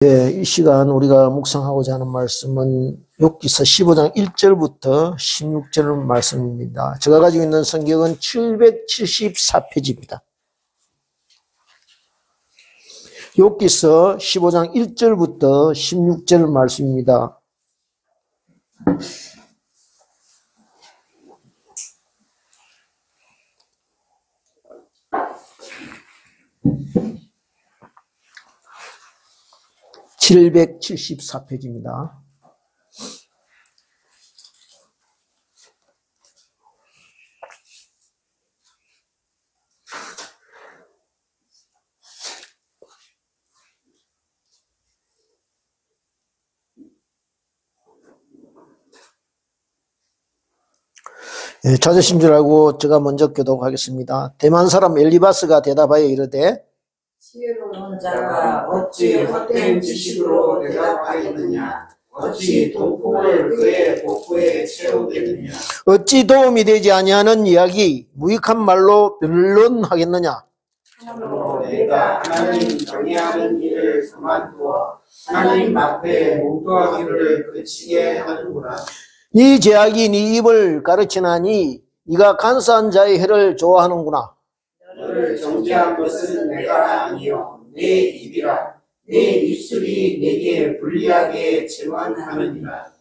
네, 이 시간 우리가 묵상하고자 하는 말씀은 욥기서 15장 1절부터 16절 말씀입니다. 제가 가지고 있는 성경은 774페이지입니다. 욥기서 15장 1절부터 16절 말씀입니다. (774페이지입니다) 예, 찾으신 줄 알고 제가 먼저 교독하겠습니다. 대만 사람 엘리바스가 대답하여 이르되 지혜로운 자가 어찌 헛된 지식으로 대답하였느냐? 어찌 도폭을 그의 복부에 채우겠느냐? 어찌 도움이 되지 아니하는 이야기 무익한 말로 변론하겠느냐? 참으로 내가 하나님 경외하는 일을 그만두어 하나님 앞에 묵도하기를 그치게 하는구나. 이 제약이 네 입을 가르치나니 네가 간사한 자의 해를 좋아하는구나. 너를 정죄한 것은 내가 아니요 내 입이라. 내 입술이 내게 불리하게 증언하느니라.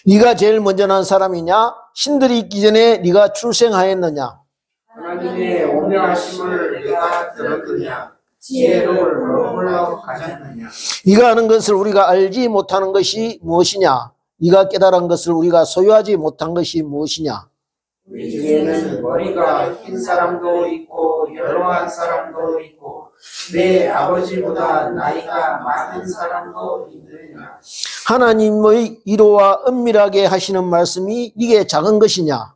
네가 제일 먼저 난 사람이냐? 신들이 있기 전에 네가 출생하였느냐? 하나님의 오명하심을 내가 들었느냐? 지혜를 머물러 가졌느냐? 네가 아는 것을 우리가 알지 못하는 것이 무엇이냐? 네가 깨달은 것을 우리가 소유하지 못한 것이 무엇이냐? 우리 중에는 머리가 흰 사람도 있고 연로한 사람도 있고 내 아버지보다 나이가 많은 사람도 있느냐? 하나님의 이로와 은밀하게 하시는 말씀이 이게 작은 것이냐?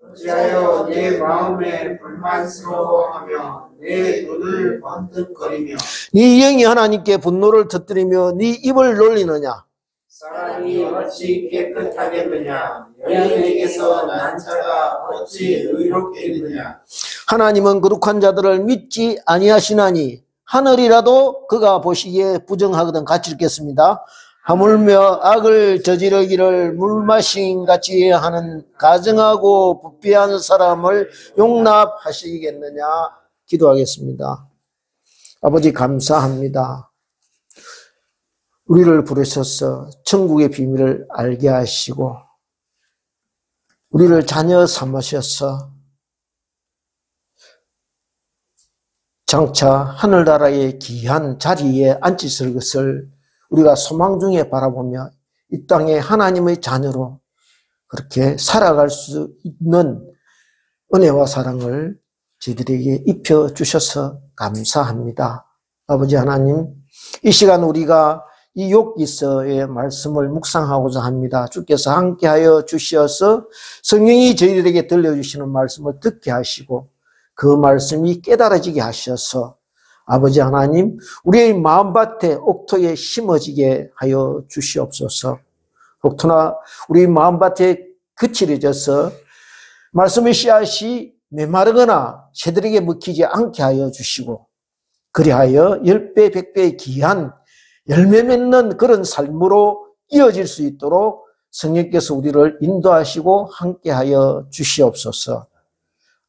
어찌하여 내 마음에 불만스러워하며 내 눈을 번뜩거리며 네 영이 하나님께 분노를 터뜨리며 네 입을 놀리느냐? 사람이 어찌 깨끗하겠느냐? 여인에게서 난 자가 어찌 의롭겠느냐? 하나님은 거룩한 자들을 믿지 아니하시나니 하늘이라도 그가 보시기에 부정하거든. 같이 읽겠습니다. 하물며 악을 저지르기를 물마신 같이 하는 가증하고 부패한 사람을 용납하시겠느냐? 기도하겠습니다. 아버지 감사합니다. 우리를 부르셔서 천국의 비밀을 알게 하시고 우리를 자녀 삼으셔서 장차 하늘나라의 귀한 자리에 앉으실 것을 우리가 소망 중에 바라보며 이 땅에 하나님의 자녀로 그렇게 살아갈 수 있는 은혜와 사랑을 저희들에게 입혀주셔서 감사합니다. 아버지 하나님, 이 시간 우리가 이 욥기서의 말씀을 묵상하고자 합니다. 주께서 함께하여 주셔서 성령이 저희들에게 들려주시는 말씀을 듣게 하시고 그 말씀이 깨달아지게 하셔서 아버지 하나님, 우리의 마음밭에 옥토에 심어지게 하여 주시옵소서. 옥토나 우리 마음밭에 그칠해져서 말씀의 씨앗이 메마르거나 새들에게 먹히지 않게 하여 주시고 그리하여 10배, 100배의 귀한 열매 맺는 그런 삶으로 이어질 수 있도록 성령께서 우리를 인도하시고 함께하여 주시옵소서.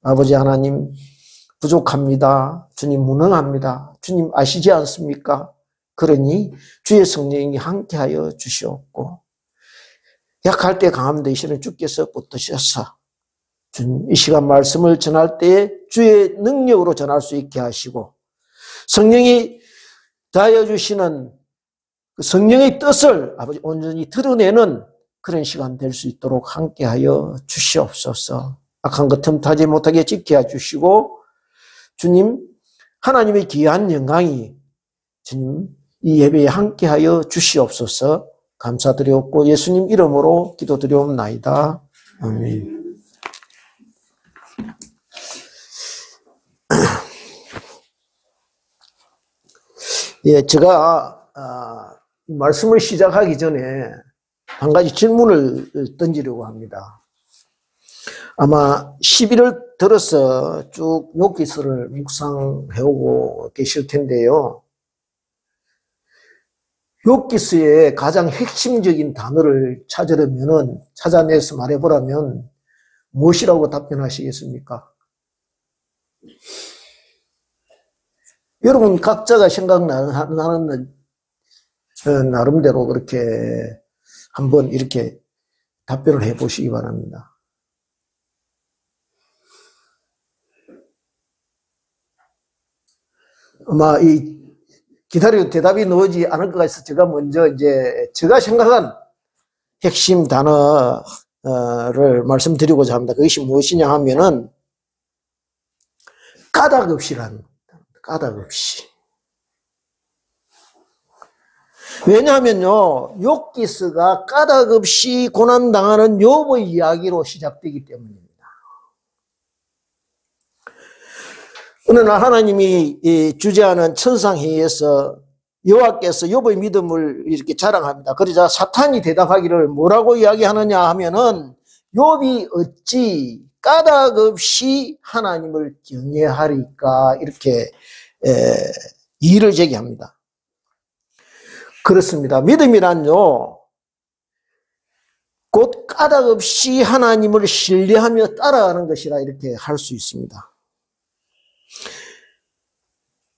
아버지 하나님, 부족합니다. 주님 무능합니다. 주님 아시지 않습니까? 그러니 주의 성령이 함께하여 주시옵고 약할 때 강함 되시는 주께서 붙드셔서 주님 이 시간 말씀을 전할 때에 주의 능력으로 전할 수 있게 하시고 성령이 다하여 주시는 그 성령의 뜻을 아버지 온전히 드러내는 그런 시간 될 수 있도록 함께하여 주시옵소서. 악한 것 틈타지 못하게 지켜 주시고 주님 하나님의 귀한 영광이 주님 이 예배에 함께하여 주시옵소서. 감사드리옵고 예수님 이름으로 기도드리옵나이다. 아멘. 예, 제가 말씀을 시작하기 전에 한 가지 질문을 던지려고 합니다. 아마 11월 들어서 쭉 욥기서를 묵상해오고 계실 텐데요. 욥기서의 가장 핵심적인 단어를 찾아내서 말해보라면 무엇이라고 답변하시겠습니까? 여러분 각자가 생각나는 나름대로 그렇게 한번 이렇게 답변을 해보시기 바랍니다. 아마 기다려도 대답이 나오지 않을 것 같아서 제가 먼저 제가 생각한 핵심 단어를 말씀드리고자 합니다. 그것이 무엇이냐 하면은 까닭 없이라는 겁니다. 까닭 없이. 왜냐하면요, 욥기서가 까닭 없이 고난당하는 욥의 이야기로 시작되기 때문입니다. 어느 날 하나님이 주재하는 천상회의에서 여호와께서 욥의 믿음을 이렇게 자랑합니다. 그러자 사탄이 대답하기를 뭐라고 이야기하느냐 하면은 욥이 어찌 까닭 없이 하나님을 경외하리까 이렇게 이의를 제기합니다. 그렇습니다. 믿음이란요, 곧 까닭 없이 하나님을 신뢰하며 따라가는 것이라 이렇게 할 수 있습니다.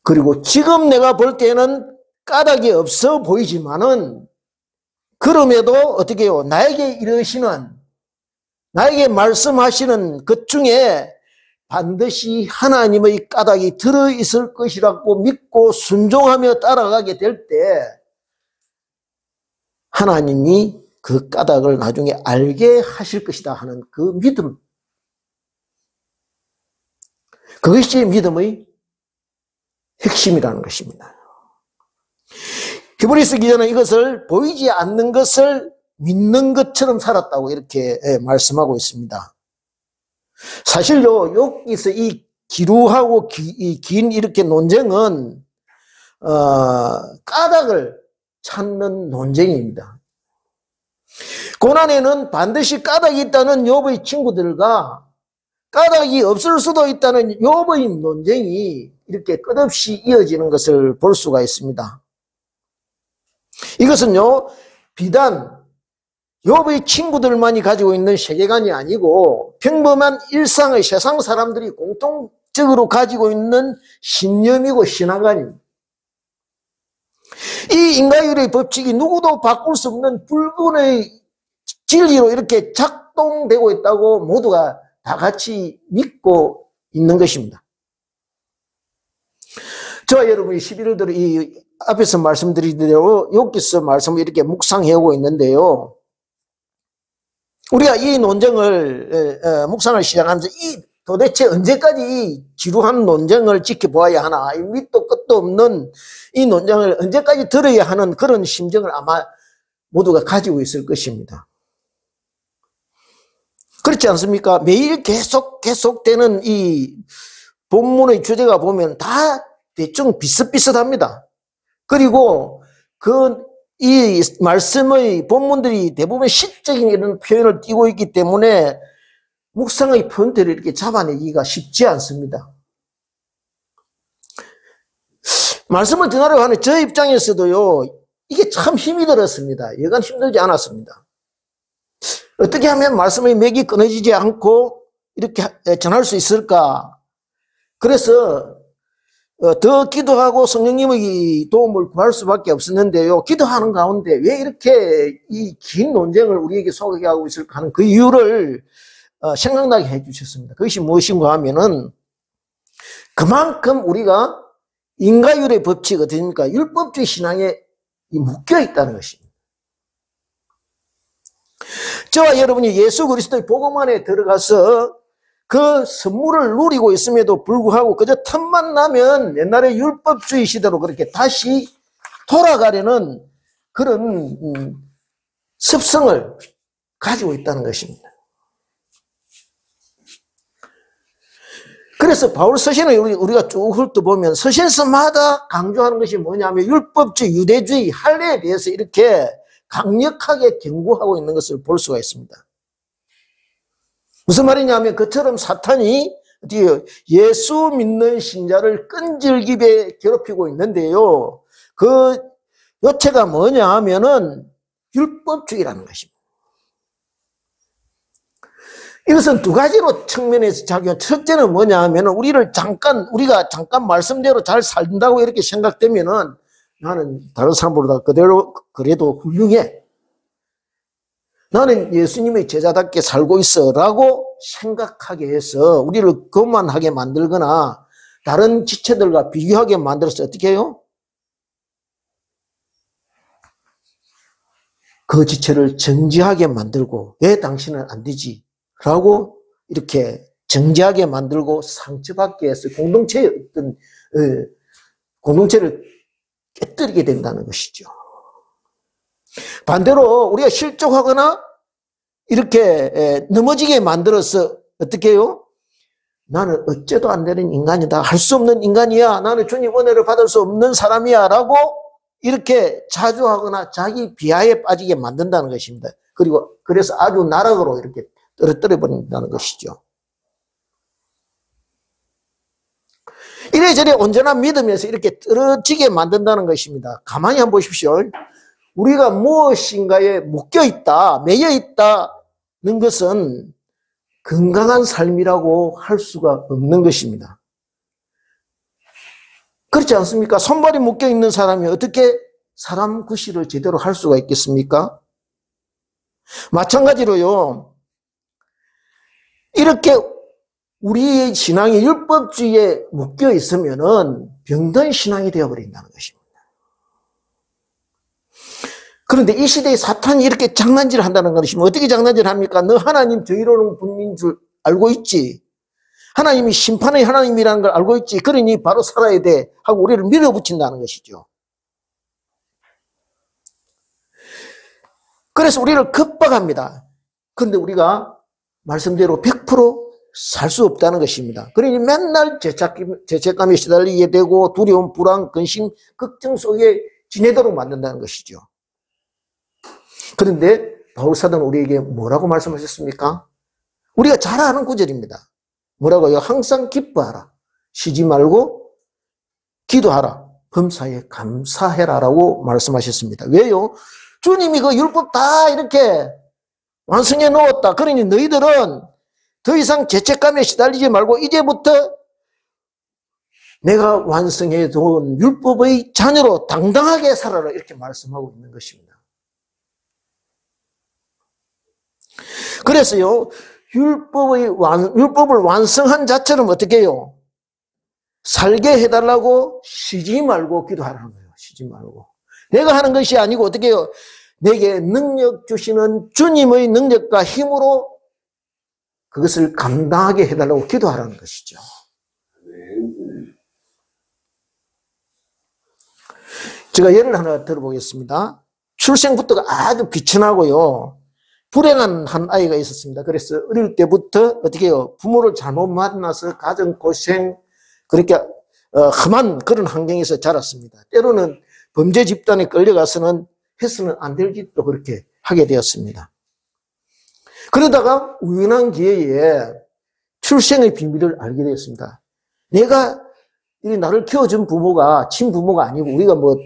그리고 지금 내가 볼 때는 까닭이 없어 보이지만은 그럼에도 어떻게 해요? 나에게 이르시는, 나에게 말씀하시는 것 중에 반드시 하나님의 까닭이 들어있을 것이라고 믿고 순종하며 따라가게 될 때 하나님이 그 까닭을 나중에 알게 하실 것이다 하는 그 믿음, 그것이 믿음의 핵심이라는 것입니다. 히브리서 기자는 이것을 보이지 않는 것을 믿는 것처럼 살았다고 이렇게 말씀하고 있습니다. 사실요, 욥기서 이 기루하고 긴 이렇게 논쟁은 까닭을 찾는 논쟁입니다. 고난에는 반드시 까닭이 있다는 욥의 친구들과 까닭이 없을 수도 있다는 욥의 논쟁이 이렇게 끝없이 이어지는 것을 볼 수가 있습니다. 이것은요, 비단 욥의 친구들만이 가지고 있는 세계관이 아니고 평범한 일상의 세상 사람들이 공통적으로 가지고 있는 신념이고 신앙관입니다. 이 인과율의 법칙이 누구도 바꿀 수 없는 불변의 진리로 이렇게 작동되고 있다고 모두가 다 같이 믿고 있는 것입니다. 저와 여러분이 11월 들어 이 앞에서 말씀드린 대로 욥기서 말씀을 이렇게 묵상해오고 있는데요. 우리가 이 논쟁을 묵상을 시작하면서 도대체 언제까지 이 지루한 논쟁을 지켜보아야 하나, 이 밑도 끝도 없는 이 논쟁을 언제까지 들어야 하는 그런 심정을 아마 모두가 가지고 있을 것입니다. 그렇지 않습니까? 매일 계속되는 이 본문의 주제가 보면 다 대충 비슷비슷합니다. 그리고 이 말씀의 본문들이 대부분 시적인 이런 표현을 띠고 있기 때문에 묵상의 표현들을 이렇게 잡아내기가 쉽지 않습니다. 말씀을 전하려고 하는 저 입장에서도요, 이게 참 힘이 들었습니다. 여간 힘들지 않았습니다. 어떻게 하면 말씀의 맥이 끊어지지 않고 이렇게 전할 수 있을까? 그래서 더 기도하고 성령님의 도움을 구할 수밖에 없었는데요. 기도하는 가운데 왜 이렇게 이 긴 논쟁을 우리에게 소개하고 있을까 하는 그 이유를 생각나게 해주셨습니다. 그것이 무엇인가 하면은 그만큼 우리가 인과율의 법칙, 어떻습니까? 율법주의 신앙에 묶여 있다는 것입니다. 저와 여러분이 예수 그리스도의 복음 안에 들어가서 그 선물을 누리고 있음에도 불구하고 그저 틈만 나면 옛날의 율법주의 시대로 그렇게 다시 돌아가려는 그런 습성을 가지고 있다는 것입니다. 그래서 바울 서신을 우리가 쭉 훑어보면 서신서마다 강조하는 것이 뭐냐면 율법주의, 유대주의, 할례에 대해서 이렇게 강력하게 경고하고 있는 것을 볼 수가 있습니다. 무슨 말이냐면 그처럼 사탄이 예수 믿는 신자를 끈질기게 괴롭히고 있는데요. 그 요체가 뭐냐 하면은 율법주의라는 것입니다. 이것은 두 가지로 측면에서 작용. 첫째는 뭐냐 하면은 우리가 잠깐 말씀대로 잘 살린다고 이렇게 생각되면은 나는 다른 사람보다 그래도 훌륭해. 나는 예수님의 제자답게 살고 있어 라고 생각하게 해서 우리를 교만하게 만들거나 다른 지체들과 비교하게 만들어서 어떻게 해요? 그 지체를 정지하게 만들고 왜 당신은 안 되지? 라고 이렇게 정지하게 만들고 상처받게 해서 공동체를 깨뜨리게 된다는 것이죠. 반대로 우리가 실족하거나 이렇게 넘어지게 만들어서 어떻게 해요? 나는 어째도 안 되는 인간이다. 할 수 없는 인간이야. 나는 주님 은혜를 받을 수 없는 사람이야. 라고 이렇게 자조하거나 자기 비하에 빠지게 만든다는 것입니다. 그래서 아주 나락으로 이렇게 떨어뜨려 버린다는 것이죠. 이래저래 온전한 믿음에서 이렇게 떨어지게 만든다는 것입니다. 가만히 한번 보십시오. 우리가 무엇인가에 묶여있다, 매여있다는 것은 건강한 삶이라고 할 수가 없는 것입니다. 그렇지 않습니까? 손발이 묶여있는 사람이 어떻게 사람 구실을 제대로 할 수가 있겠습니까? 마찬가지로요, 이렇게 우리의 신앙이 율법주의에 묶여 있으면은 병든 신앙이 되어버린다는 것입니다. 그런데 이 시대에 사탄이 이렇게 장난질을 한다는 것이면 어떻게 장난질을 합니까? 너 하나님 정의로운 분인 줄 알고 있지? 하나님이 심판의 하나님이라는 걸 알고 있지? 그러니 바로 살아야 돼 하고 우리를 밀어붙인다는 것이죠. 그래서 우리를 겁박합니다. 그런데 우리가 말씀대로 100% 살 수 없다는 것입니다. 그러니 맨날 죄책감에 시달리게 되고 두려움, 불안, 근심, 걱정 속에 지내도록 만든다는 것이죠. 그런데 바울사도는 우리에게 뭐라고 말씀하셨습니까? 우리가 잘 아는 구절입니다. 뭐라고요? 항상 기뻐하라. 쉬지 말고 기도하라. 범사에 감사해라라고 말씀하셨습니다. 왜요? 주님이 그 율법 다 이렇게 완성해 놓았다. 그러니 너희들은 더 이상 죄책감에 시달리지 말고 이제부터 내가 완성해 놓은 율법의 자녀로 당당하게 살아라. 이렇게 말씀하고 있는 것입니다. 그래서요, 율법을 완성한 자처럼 어떻게 해요? 살게 해달라고 쉬지 말고 기도하라는 거예요. 쉬지 말고. 내가 하는 것이 아니고 어떻게 해요? 내게 능력 주시는 주님의 능력과 힘으로 그것을 감당하게 해달라고 기도하라는 것이죠. 제가 예를 하나 들어보겠습니다. 출생부터가 아주 비천하고요, 불행한 한 아이가 있었습니다. 그래서 어릴 때부터 어떻게 해요? 부모를 잘못 만나서 가정 고생, 그렇게 험한 그런 환경에서 자랐습니다. 때로는 범죄 집단에 끌려가서는 해서는 안 될 짓도 그렇게 하게 되었습니다. 그러다가 우연한 기회에 출생의 비밀을 알게 되었습니다. 내가 나를 키워준 부모가 친부모가 아니고, 우리가 뭐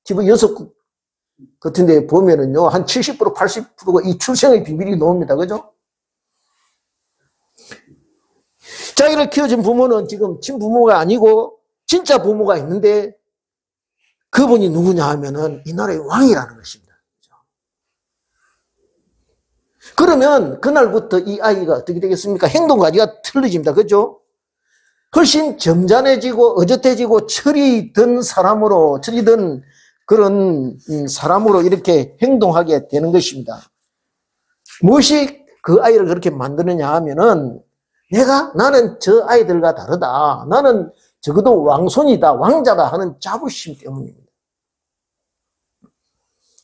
집에 6 같은 데 보면은요, 한 70%, 80%가 이 출생의 비밀이 나옵니다. 그죠? 자기를 키워준 부모는 지금 친부모가 아니고 진짜 부모가 있는데 그분이 누구냐 하면은 이 나라의 왕이라는 것입니다. 그러면 그날부터 이 아이가 어떻게 되겠습니까? 행동가지가 틀려집니다. 그죠? 훨씬 점잖해지고 어젓해지고 철이 든 그런 사람으로 이렇게 행동하게 되는 것입니다. 무엇이 그 아이를 그렇게 만드느냐 하면은 나는 저 아이들과 다르다. 나는 적어도 왕손이다, 왕자다 하는 자부심 때문입니다.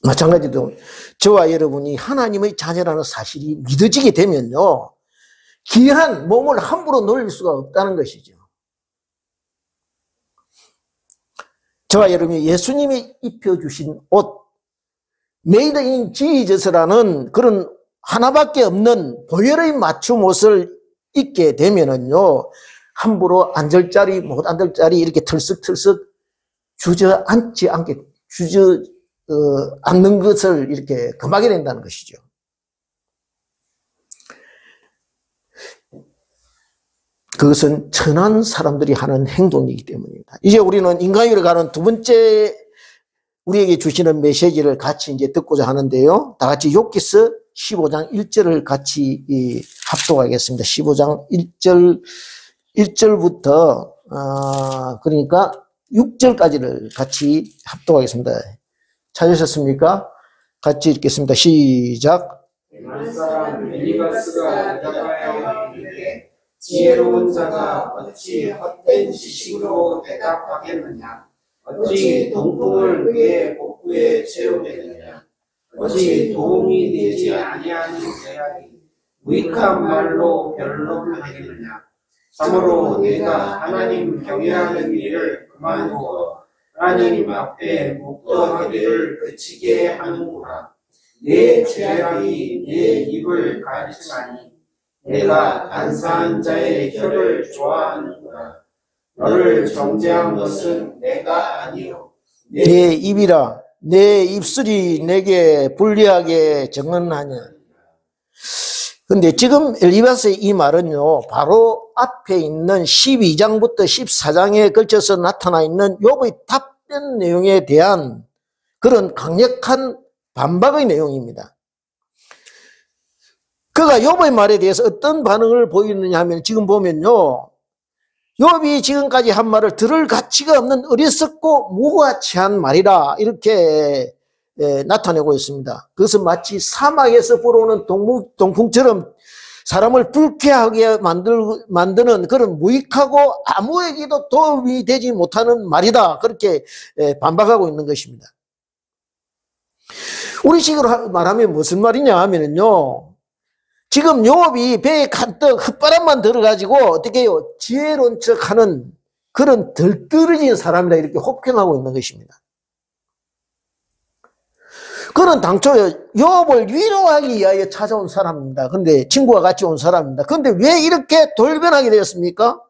마찬가지로 저와 여러분이 하나님의 자녀라는 사실이 믿어지게 되면요, 귀한 몸을 함부로 놀릴 수가 없다는 것이죠. 저와 여러분이 예수님이 입혀주신 옷, Made in Jesus라는 그런 하나밖에 없는 보혈의 맞춤 옷을 입게 되면은요, 함부로 앉을 자리 못 앉을 자리 이렇게 털썩털썩 주저앉지 않게, 않는 것을 이렇게 금하게 된다는 것이죠. 그것은 천한 사람들이 하는 행동이기 때문입니다. 이제 우리는 인간위로 가는 두 번째 우리에게 주시는 메시지를 같이 이제 듣고자 하는데요. 다 같이 욥기서 15장 1절을 같이 합독하겠습니다. 15장 1절부터 그러니까 6절까지를 같이 합독하겠습니다. 찾으셨습니까? 같이 읽겠습니다. 시작. 대만 사람 엘리바스가 대답하여 이르되 지혜로운 자가 어찌 헛된 지식으로 대답하겠느냐? 어찌 동풍을 그의 복부에 채우겠느냐? 어찌 도움이 되지 아니하는 대학이 무익한 말로 변론하겠느냐? 참으로 내가 하나님 경외하는 일을 그만두어 하나님 앞에 묵도하기를 그치게 하는구나. 내 죄악이 내 입을 가르치나니 내가 간사한 자의 혀를 좋아하는구나. 너를 정죄한 것은 내가 아니요 내 입이라 내 입술이 내게 불리하게 정언하냐. 근데 지금 엘리바스의 이 말은요, 바로 앞에 있는 12장부터 14장에 걸쳐서 나타나 있는 욥의 답변 내용에 대한 그런 강력한 반박의 내용입니다. 그가 욥의 말에 대해서 어떤 반응을 보이느냐 하면 지금 보면요, 욥이 지금까지 한 말을 들을 가치가 없는 어리석고 무가치한 말이라 이렇게 나타내고 있습니다. 그것은 마치 사막에서 불어오는 동풍처럼 사람을 불쾌하게 만드는 그런 무익하고 아무에게도 도움이 되지 못하는 말이다. 그렇게 반박하고 있는 것입니다. 우리식으로 말하면 무슨 말이냐 하면요, 지금 욥이 배에 간뜩 흙바람만 들어가지고 어떻게 해요? 지혜로운 척하는 그런 덜떨어진 사람이라 이렇게 혹평하고 있는 것입니다. 그는 당초 욥을 위로하기 위하여 찾아온 사람입니다. 그런데 친구와 같이 온 사람입니다. 그런데 왜 이렇게 돌변하게 되었습니까?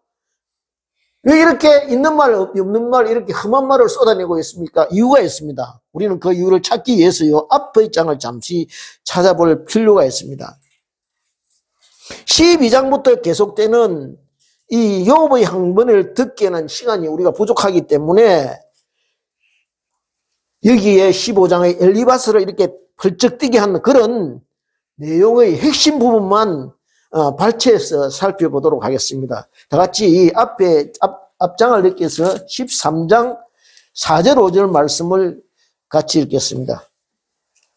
왜 이렇게 있는 말 없는 말 이렇게 험한 말을 쏟아내고 있습니까? 이유가 있습니다. 우리는 그 이유를 찾기 위해서요, 앞의 장을 잠시 찾아볼 필요가 있습니다. 12장부터 계속되는 이 욥의 항문을 듣기에는 시간이 우리가 부족하기 때문에 여기에 15장의 엘리바스를 이렇게 펄쩍 뛰게 하는 그런 내용의 핵심 부분만 발췌해서 살펴보도록 하겠습니다. 다 같이 이 앞장을 느껴서 13장 4절 5절 말씀을 같이 읽겠습니다.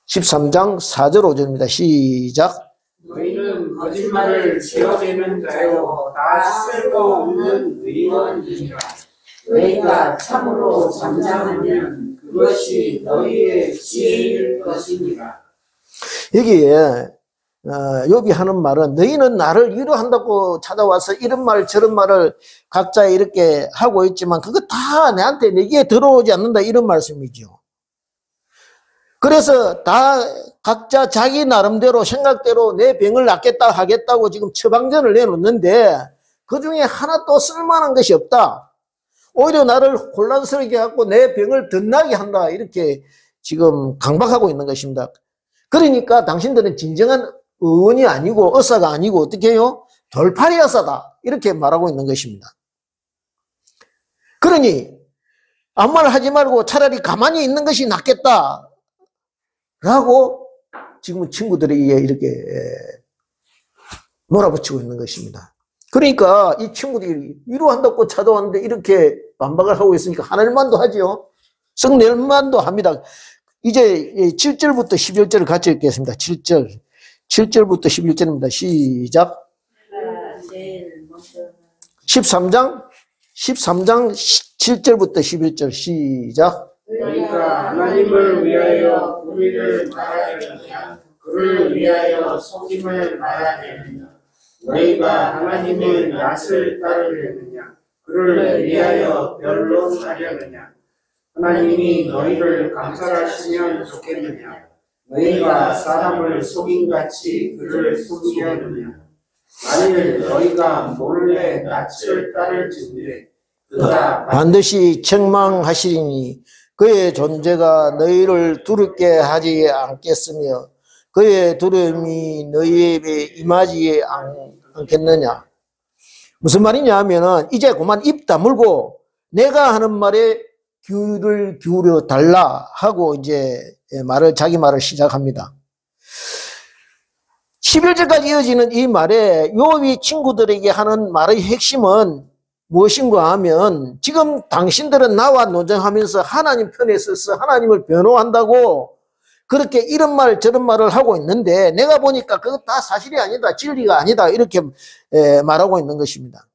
13장 4절 5절입니다. 시작. 너희는 거짓말을 지어내는 자요 다 쓸모없는 의원이니라. 너희가 참으로 잠잠하면 그것이 너희의 지혜일 것이니라. 여기에 욥이 하는 말은 너희는 나를 위로한다고 찾아와서 이런 말 저런 말을 각자 이렇게 하고 있지만 그거 다 내게 들어오지 않는다, 이런 말씀이죠. 그래서 다 각자 자기 나름대로 생각대로 내 병을 낫겠다 하겠다고 지금 처방전을 내놓는데 그 중에 하나도 쓸만한 것이 없다. 오히려 나를 혼란스럽게 하고 내 병을 더 나게 한다, 이렇게 지금 강박하고 있는 것입니다. 그러니까 당신들은 진정한 의원이 아니고 의사가 아니고 어떻게 해요? 돌팔이 의사다, 이렇게 말하고 있는 것입니다. 그러니 아무 말 하지 말고 차라리 가만히 있는 것이 낫겠다 라고 지금 친구들에게 이렇게 몰아붙이고 있는 것입니다. 그러니까 이 친구들이 위로한다고 찾아왔는데 이렇게 반박을 하고 있으니까 하늘만도 하죠. 성낼만도 합니다. 이제 7절부터 11절을 같이 읽겠습니다. 7절부터 11절입니다. 시작. 13장 7절부터 11절 시작. 너희가 하나님을 위하여 불의를 말아야 되느냐? 그를 위하여 속임을 말아야 되느냐? 너희가 하나님의 낯을 따르려느냐? 그를 위하여 변론하려느냐? 하나님이 너희를 감찰하시면 좋겠느냐? 너희가 사람을 속임같이 그를 속이려느냐? 만일 너희가 몰래 낯을 따를진대 그가 반드시 책망하시리니 그의 존재가 너희를 두렵게 하지 않겠으며 그의 두려움이 너희에게 임하지 않겠느냐. 무슨 말이냐 하면은 이제 그만 입 다물고 내가 하는 말에 귀를 기울여 달라 하고 이제 자기 말을 시작합니다. 11절까지 이어지는 이 말에 욥이 친구들에게 하는 말의 핵심은 무엇인가 하면 지금 당신들은 나와 논쟁하면서 하나님 편에 서서 하나님을 변호한다고 그렇게 이런 말 저런 말을 하고 있는데 내가 보니까 그거 다 사실이 아니다. 진리가 아니다. 이렇게 말하고 있는 것입니다.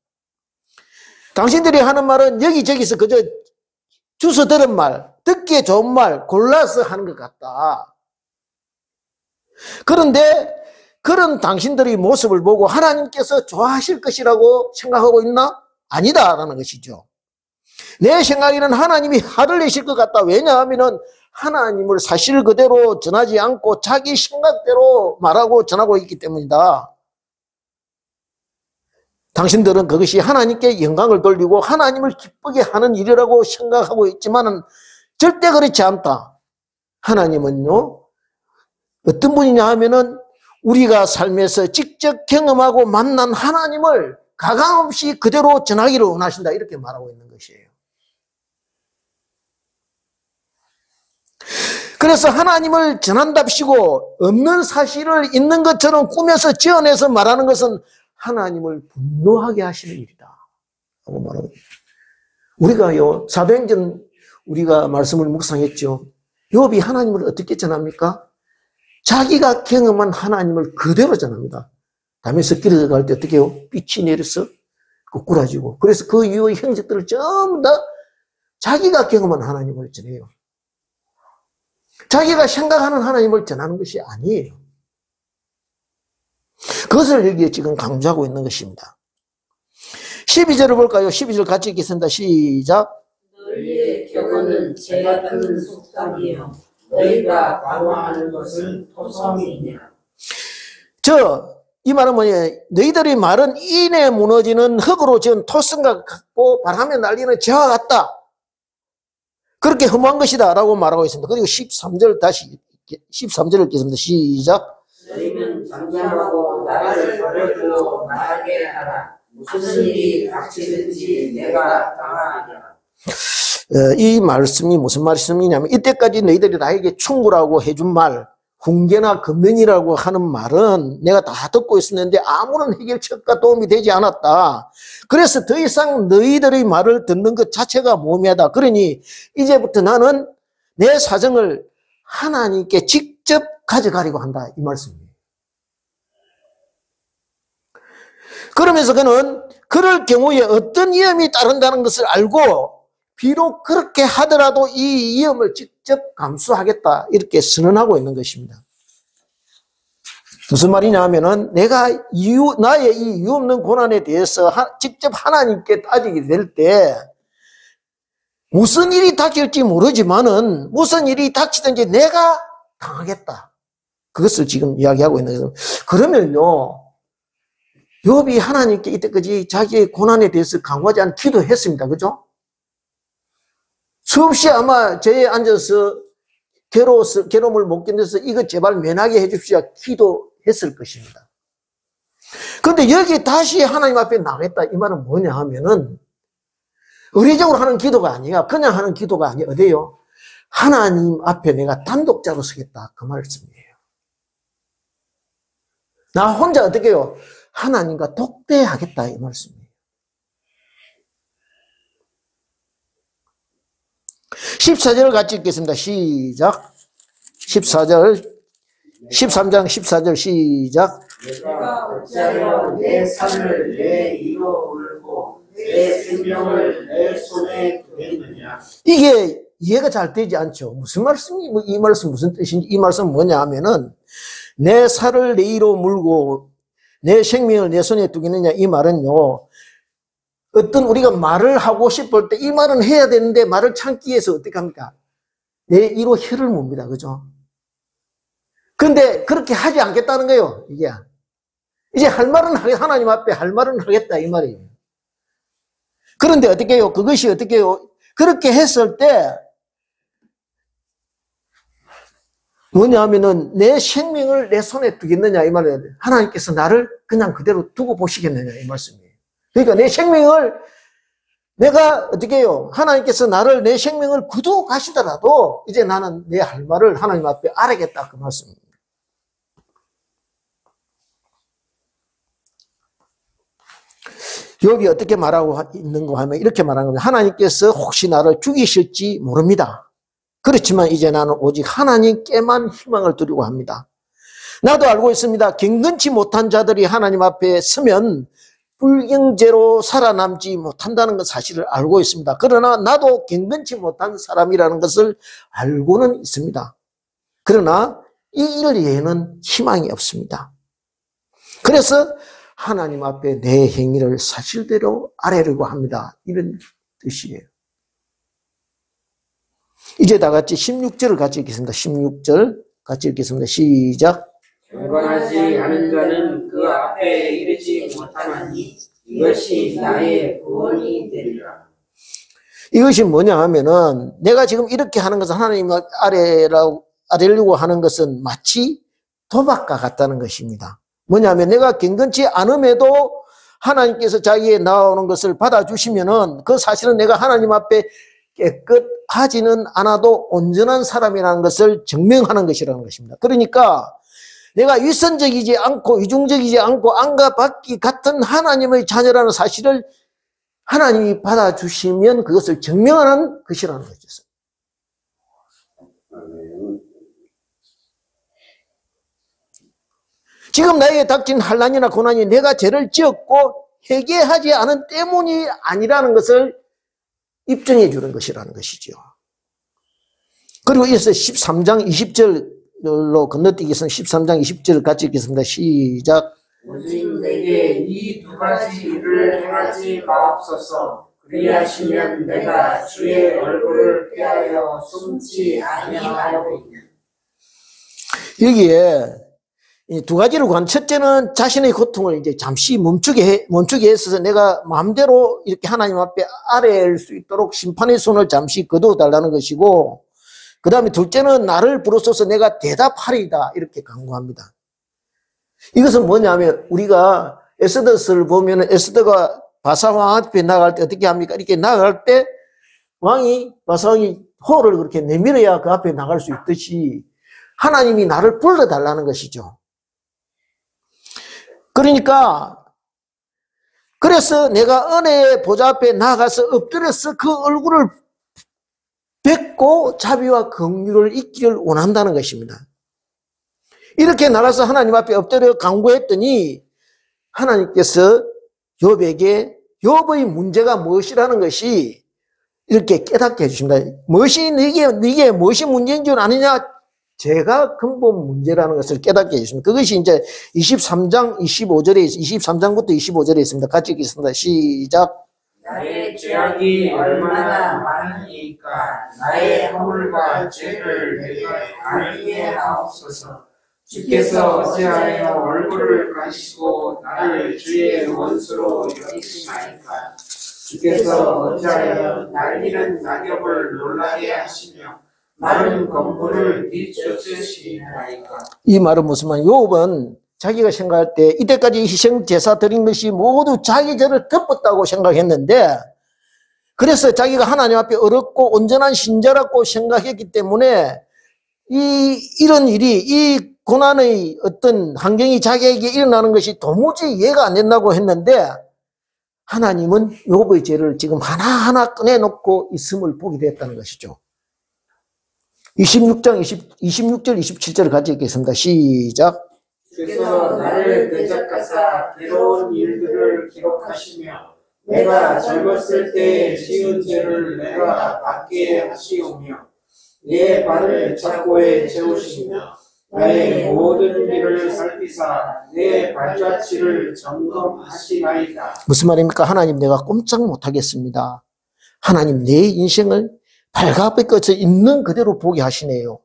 당신들이 하는 말은 여기저기서 그저 주워 들은 말, 듣기에 좋은 말 골라서 하는 것 같다. 그런데 그런 당신들의 모습을 보고 하나님께서 좋아하실 것이라고 생각하고 있나? 아니다라는 것이죠. 내 생각에는 하나님이 화를 내실 것 같다. 왜냐하면 하나님을 사실 그대로 전하지 않고 자기 생각대로 말하고 전하고 있기 때문이다. 당신들은 그것이 하나님께 영광을 돌리고 하나님을 기쁘게 하는 일이라고 생각하고 있지만 절대 그렇지 않다. 하나님은요, 어떤 분이냐 하면은 우리가 삶에서 직접 경험하고 만난 하나님을 가감없이 그대로 전하기를 원하신다. 이렇게 말하고 있는 것이에요. 그래서 하나님을 전한답시고 없는 사실을 있는 것처럼 꾸며서 지어내서 말하는 것은 하나님을 분노하게 하시는 일이다. 하고 말하고 우리가요, 사도행전 우리가 말씀을 묵상했죠. 욥이 하나님을 어떻게 전합니까? 자기가 경험한 하나님을 그대로 전합니다. 담에서 길을 갈 때 어떻게 해요? 빛이 내려서 거꾸라지고 그래서 그 이후의 형제들을 전부 다 자기가 경험한 하나님을 전해요. 자기가 생각하는 하나님을 전하는 것이 아니에요. 그것을 여기에 지금 강조하고 있는 것입니다. 12절을 볼까요? 12절 같이 읽겠습니다. 시작. 너희의 격언은 재 같은 속삭이요 너희가 방황하는 것은 토성이냐. 이 말은 뭐냐? 너희들의 말은 인에 무너지는 흙으로 지은 토성과 같고 바람에 날리는 재와 같다. 그렇게 허무한 것이다 라고 말하고 있습니다. 그리고 13절 다시 13절을 읽겠습니다. 시작. 너희는 잠잠하고 나를 버려두고 말하게 하라. 무슨 일이 닥치든지 내가 당하리라. 이 말씀이 무슨 말씀이냐면 이때까지 너희들이 나에게 충고라고 해준 말, 훈계나 금면이라고 하는 말은 내가 다 듣고 있었는데 아무런 해결책과 도움이 되지 않았다. 그래서 더 이상 너희들의 말을 듣는 것 자체가 모매하다. 그러니 이제부터 나는 내 사정을 하나님께 직접 가져가려고 한다. 이 말씀이에요. 그러면서 그는 그럴 경우에 어떤 위험이 따른다는 것을 알고 비록 그렇게 하더라도 이 위험을 직접 감수하겠다. 이렇게 선언하고 있는 것입니다. 무슨 말이냐 하면은 나의 이 이유 없는 고난에 대해서 직접 하나님께 따지게 될 때 무슨 일이 닥칠지 모르지만은 무슨 일이 닥치든지 내가 당하겠다. 그것을 지금 이야기하고 있는 거예요. 그러면요, 욥이 하나님께 이때까지 자기의 고난에 대해서 강화하지 않은 기도했습니다. 그죠? 수없이 아마 저에 앉아서 괴로움을 못 견뎌서 이거 제발 면하게 해줍시오. 기도했을 것입니다. 그런데 여기 다시 하나님 앞에 나가겠다. 이 말은 뭐냐 하면은 의례적으로 하는 기도가 아니야. 그냥 하는 기도가 아니야. 어디요? 하나님 앞에 내가 단독자로 서겠다. 그 말씀이에요. 나 혼자 어떻게 해요? 하나님과 독대하겠다. 이 말씀이에요. 14절을 같이 읽겠습니다. 시작. 14절, 13장 14절 시작. 내가 어찌하여 내 산을 내 이로 울고 내 생명을 내 손에 두겠느냐. 이게 이해가 잘 되지 않죠. 무슨 말씀이, 이 말씀 무슨 뜻인지, 이 말씀은 뭐냐 하면은 내 살을 내 이로 물고 내 생명을 내 손에 두겠느냐. 이 말은요, 어떤 우리가 말을 하고 싶을 때 이 말은 해야 되는데 말을 참기 위해서 어떻게 합니까? 내 이로 혀를 뭅니다. 그죠? 근데 그렇게 하지 않겠다는 거예요. 이제 할 말은 하나님 앞에 할 말은 하겠다 이 말이에요. 그런데 어떻게 해요? 그것이 어떻게 해요? 그렇게 했을 때 뭐냐 하면은 내 생명을 내 손에 두겠느냐 이 말이에요. 하나님께서 나를 그냥 그대로 두고 보시겠느냐 이 말씀이에요. 그러니까 내 생명을 내가 어떻게 해요? 하나님께서 나를 내 생명을 구두 가시더라도 이제 나는 내 할 말을 하나님 앞에 아뢰겠다 그 말씀입니다. 욥이 어떻게 말하고 있는가 하면 이렇게 말하는 겁니다. 하나님께서 혹시 나를 죽이실지 모릅니다. 그렇지만 이제 나는 오직 하나님께만 희망을 두려고 합니다. 나도 알고 있습니다. 경건치 못한 자들이 하나님 앞에 서면 불경제로 살아남지 못한다는 것 사실을 알고 있습니다. 그러나 나도 경건치 못한 사람이라는 것을 알고는 있습니다. 그러나 이 일 외에는 희망이 없습니다. 그래서 하나님 앞에 내 행위를 사실대로 아뢰려고 합니다. 이런 뜻이에요. 이제 다 같이 16절을 같이 읽겠습니다. 16절 같이 읽겠습니다. 시작. 경건하지 않은 자는 그 앞에 이르지 못하나니 이것이 나의 구원이 되리라. 이것이 뭐냐 하면은 내가 지금 이렇게 하는 것은 하나님 아뢰려고 하는 것은 마치 도박과 같다는 것입니다. 뭐냐면 내가 경건치 않음에도 하나님께서 자기의 나오는 것을 받아주시면은 그 사실은 내가 하나님 앞에 깨끗하지는 않아도 온전한 사람이라는 것을 증명하는 것이라는 것입니다. 그러니까 내가 위선적이지 않고 이중적이지 않고 안과 밖이 같은 하나님의 자녀라는 사실을 하나님이 받아주시면 그것을 증명하는 것이라는 거죠. 지금 나에게 닥친 환난이나 고난이 내가 죄를 지었고 회개하지 않은 때문이 아니라는 것을 입증해 주는 것이라는 것이죠. 그리고 이어서 13장 20절로 건너뛰기에서는 13장 20절 같이 읽겠습니다. 시작. 오직 내게 이 두 가지 일을 행하지 마옵소서. 그리하시면 내가 주의 얼굴을 피하여 숨지 아니하오리니. 여기에 이 두 가지를 관. 첫째는 자신의 고통을 이제 잠시 멈추게 했어서 내가 마음대로 이렇게 하나님 앞에 아뢰일 수 있도록 심판의 손을 잠시 거두어 달라는 것이고, 그 다음에 둘째는 나를 부르소서 내가 대답하리이다 이렇게 강구합니다. 이것은 뭐냐면 우리가 에스더서를 보면 에스더가 바사왕 앞에 나갈 때 어떻게 합니까? 이렇게 나갈 때 바사왕이 호를 그렇게 내밀어야 그 앞에 나갈 수 있듯이 하나님이 나를 불러달라는 것이죠. 그러니까 그래서 내가 은혜의 보좌 앞에 나가서 엎드려서 그 얼굴을 뵙고 자비와 긍휼을 잊기를 원한다는 것입니다. 이렇게 나가서 하나님 앞에 엎드려 간구했더니 하나님께서 욥에게 욥의 문제가 무엇이라는 것이 이렇게 깨닫게 해주십니다. 네게 무엇이 문제인 줄 아느냐? 제가 근본 문제라는 것을 깨닫게 해주십니다. 그것이 이제 23장 25절에 23장부터 25절에 있습니다. 같이 읽겠습니다. 시작. 나의 죄악이 얼마나 많으니까 나의 허물과 죄를 내게 알게 하옵소서. 주께서 어찌하여 얼굴을 가리시고 나를 주의 원수로 여기시나이까. 주께서 어찌하여 날리는 낙엽을 놀라게 하시며 마른 검불을 뒤쫓으시나이까. 이 말은 무슨 말이에요? 욥은 자기가 생각할 때 이때까지 희생 제사 드린 것이 모두 자기 죄를 덮었다고 생각했는데, 그래서 자기가 하나님 앞에 어렵고 온전한 신자라고 생각했기 때문에 이런 일이, 이 고난의 어떤 환경이 자기에게 일어나는 것이 도무지 이해가 안 된다고 했는데, 하나님은 욥의 죄를 지금 하나하나 꺼내놓고 있음을 보게 됐다는 것이죠. 26절 27절을 같이 읽겠습니다. 시작. 주께서 나를 대적하사 괴로운 일들을 기록하시며 내가 젊었을 때 지은 죄를 내가 받게 하시오며 내 발을 착고에 채우시며 나의 모든 길을 살피사 내 발자취를 점검하시나이다. 무슨 말입니까? 하나님, 내가 꼼짝 못하겠습니다. 하나님, 내 인생을 발가벗 것을 있는 그대로 보게 하시네요.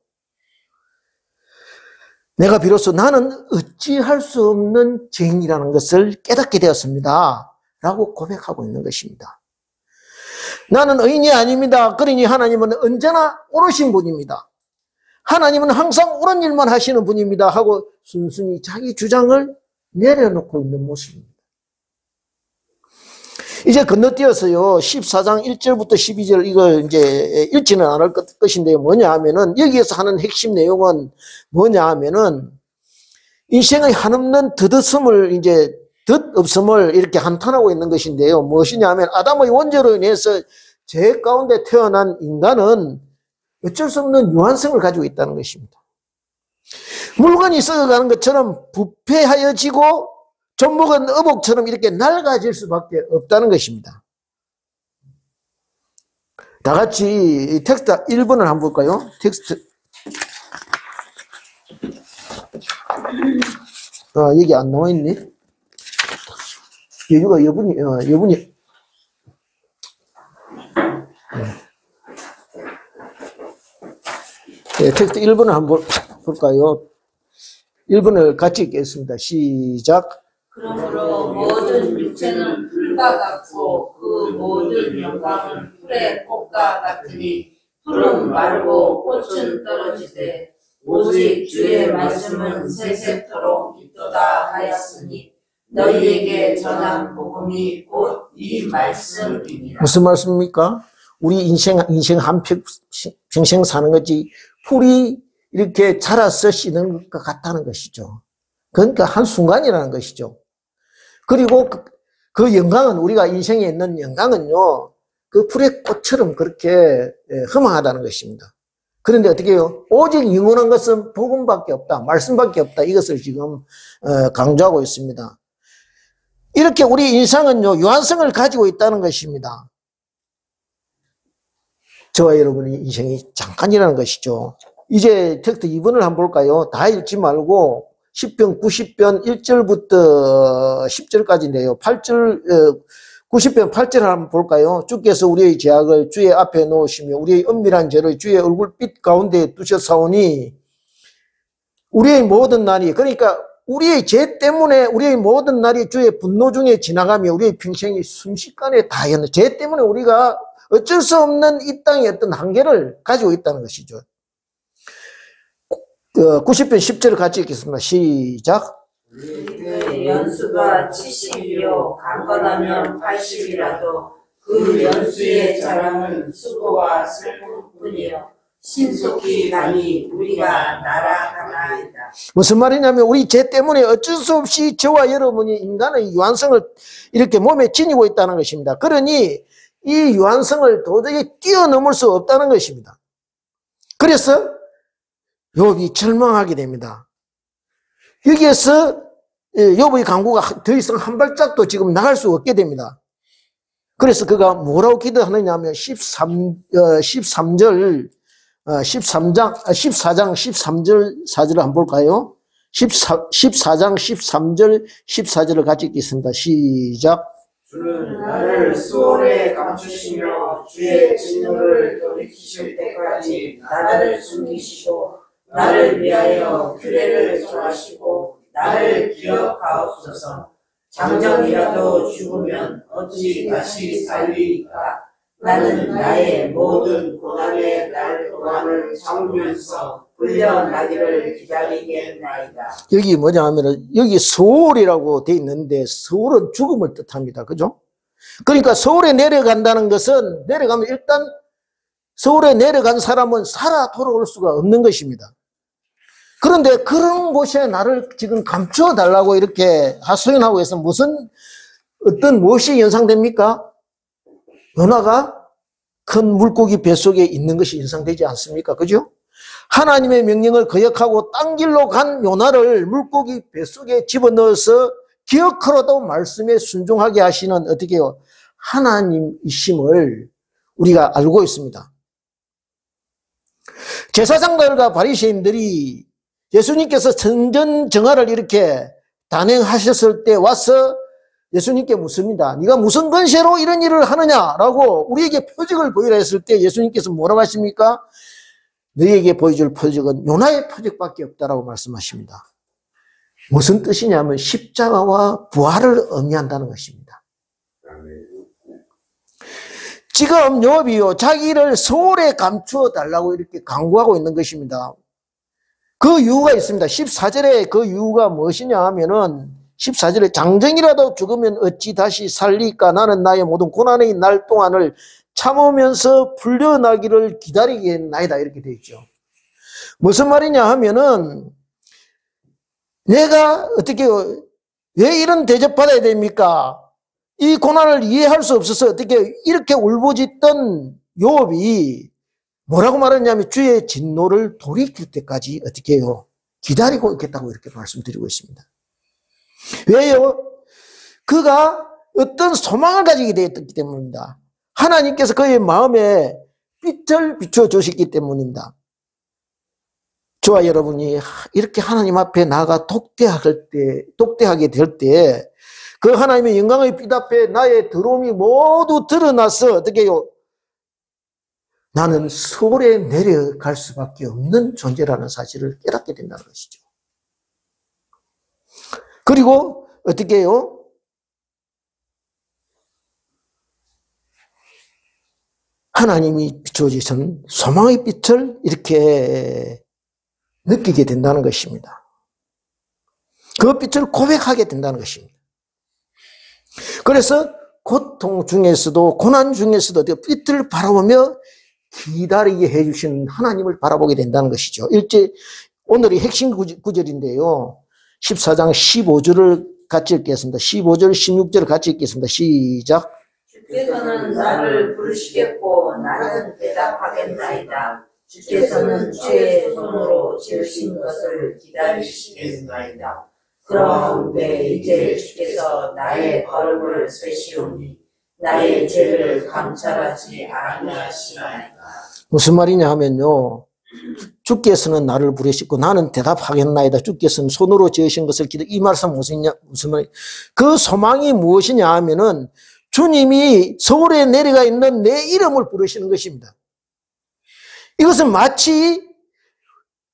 내가 비로소 나는 어찌할 수 없는 죄인이라는 것을 깨닫게 되었습니다. 라고 고백하고 있는 것입니다. 나는 의인이 아닙니다. 그러니 하나님은 언제나 옳으신 분입니다. 하나님은 항상 옳은 일만 하시는 분입니다 하고 순순히 자기 주장을 내려놓고 있는 모습입니다. 이제 건너뛰어서요 14장 1절부터 12절 이거 이제 읽지는 않을 것인데요. 뭐냐 하면은 여기에서 하는 핵심 내용은 뭐냐 하면은 인생의 한없는 덧없음을 이제 덧없음을 이렇게 한탄하고 있는 것인데요. 무엇이냐 하면 아담의 원죄로 인해서 죄 가운데 태어난 인간은 어쩔 수 없는 유한성을 가지고 있다는 것입니다. 물건이 썩어가는 것처럼 부패하여지고 젖먹은 어복처럼 이렇게 낡아질 수밖에 없다는 것입니다. 다 같이 텍스트 1번을 한번 볼까요? 텍스트. 여기 안 나와 있네. 여분이. 네, 텍스트 1번을 한번 볼까요? 1번을 같이 읽겠습니다. 시작. 그러므로 모든 육체는 풀과 같고 그 모든 영광은 풀의 꽃과 같으니 풀은 마르고 꽃은 떨어지되 오직 주의 말씀은 세세토록 있도다 하였으니 너희에게 전한 복음이 곧 이 말씀이니라. 무슨 말씀입니까? 우리 인생 한 평생 사는 거지 풀이 이렇게 자라서 씨는 것 같다는 것이죠. 그러니까 한순간이라는 것이죠. 그리고 그 영광은 우리가 인생에 있는 영광은요. 그 풀의 꽃처럼 그렇게 허망하다는 것입니다. 그런데 어떻게 해요? 오직 영원한 것은 복음밖에 없다. 말씀밖에 없다. 이것을 지금 강조하고 있습니다. 이렇게 우리 인생은요. 유한성을 가지고 있다는 것입니다. 저와 여러분의 인생이 잠깐이라는 것이죠. 이제 텍스트 2번을 한번 볼까요? 다 읽지 말고 10편, 90편 1절부터 10절까지인데요. 90편 8절 한번 볼까요? 주께서 우리의 죄악을 주의 앞에 놓으시며 우리의 은밀한 죄를 주의 얼굴빛 가운데 두셨사오니 우리의 모든 날이, 그러니까 우리의 죄 때문에 우리의 모든 날이 주의 분노 중에 지나가며 우리의 평생이 순식간에 다했는 죄 때문에 우리가 어쩔 수 없는 이 땅의 어떤 한계를 가지고 있다는 것이죠. 90편 10절을 같이 읽겠습니다. 시작. 그 연수가 70이요 강건하면 80이라도 그 연수의 자랑은 수고와 슬픔뿐이요 신속히 가니 우리가 날아가나이다. 무슨 말이냐면 우리 죄 때문에 어쩔 수 없이 저와 여러분이 인간의 유한성을 이렇게 몸에 지니고 있다는 것입니다. 그러니 이 유한성을 도저히 뛰어넘을 수 없다는 것입니다. 그래서 욥이 절망하게 됩니다. 여기에서 욥의 강구가 더 이상 한 발짝도 지금 나갈 수 없게 됩니다. 그래서 그가 뭐라고 기도하느냐 하면 14장 13절 4절을 한번 볼까요? 14장 13절 14절을 같이 읽겠습니다. 시작. 주는 나를 수월에 감추시며 주의 진노를 돌이키실 때까지 나를 숨기시고 나를 위하여 규례를 정하시고 나를 기억하옵소서. 장정이라도 죽으면 어찌 다시 살리리까. 나는 나의 모든 고난의 날 동안을 참으면서 풀려나기를 기다리겠나이다. 여기 뭐냐 하면은 여기 서울이라고 돼 있는데 서울은 죽음을 뜻합니다. 그죠? 그러니까 서울에 내려간다는 것은 내려가면 일단 서울에 내려간 사람은 살아 돌아올 수가 없는 것입니다. 그런데 그런 곳에 나를 지금 감추어 달라고 이렇게 하소연하고 해서 무엇이 연상됩니까? 요나가 큰 물고기 뱃속에 있는 것이 연상되지 않습니까? 그죠? 하나님의 명령을 거역하고 딴 길로 간 요나를 물고기 뱃속에 집어넣어서 기어커라도 말씀에 순종하게 하시는 어떻게 해요? 하나님이심을 우리가 알고 있습니다. 제사장들과 바리새인들이 예수님께서 성전정화를 이렇게 단행하셨을 때 와서 예수님께 묻습니다. 네가 무슨 권세로 이런 일을 하느냐라고 우리에게 표적을 보이라 했을 때 예수님께서 뭐라고 하십니까? 너희에게 보여줄 표적은 요나의 표적밖에 없다라고 말씀하십니다. 무슨 뜻이냐면 십자가와 부활을 의미한다는 것입니다. 지금 욥이요 자기를 소홀에 감추어 달라고 이렇게 강구하고 있는 것입니다. 그 이유가 있습니다. 14절에 그 이유가 무엇이냐 하면은 14절에 장정이라도 죽으면 어찌 다시 살리까 나는 나의 모든 고난의 날 동안을 참으면서 풀려나기를 기다리겠나이다 이렇게 되어 있죠. 무슨 말이냐 하면은 내가 어떻게 왜 이런 대접받아야 됩니까? 이 고난을 이해할 수 없어서 어떻게 이렇게 울부짖던 욥이 뭐라고 말했냐면 주의 진노를 돌이킬 때까지 어떻게 해요? 기다리고 있겠다고 이렇게 말씀드리고 있습니다. 왜요? 그가 어떤 소망을 가지게 되었기 때문입니다. 하나님께서 그의 마음에 빛을 비춰주셨기 때문입니다. 저와 여러분이 이렇게 하나님 앞에 나아가 독대하게 될 때 그 하나님의 영광의 빛 앞에 나의 더러움이 모두 드러나서 어떻게 해요? 나는 서울에 내려갈 수밖에 없는 존재라는 사실을 깨닫게 된다는 것이죠. 그리고 어떻게 해요? 하나님이 비춰주신 소망의 빛을 이렇게 느끼게 된다는 것입니다. 그 빛을 고백하게 된다는 것입니다. 그래서 고통 중에서도 고난 중에서도 빛을 바라보며 기다리게 해주신 하나님을 바라보게 된다는 것이죠. 오늘이 핵심 구절인데요. 14장 15절을 같이 읽겠습니다. 15절, 16절을 같이 읽겠습니다. 시작. 주께서는 나를 부르시겠고 나는 대답하겠나이다. 주께서는 제 손으로 지으신 것을 기다리시겠나이다. 그런데 이제 주께서 나의 걸음을 쇠시오니 나의 죄를 감찰하지 아니하시나이까. 무슨 말이냐 하면요. 주께서는 나를 부르시고 나는 대답하겠나이다. 주께서는 손으로 지으신 것을 이 말씀 무슨 말이냐. 그 소망이 무엇이냐 하면은 주님이 서울에 내려가 있는 내 이름을 부르시는 것입니다. 이것은 마치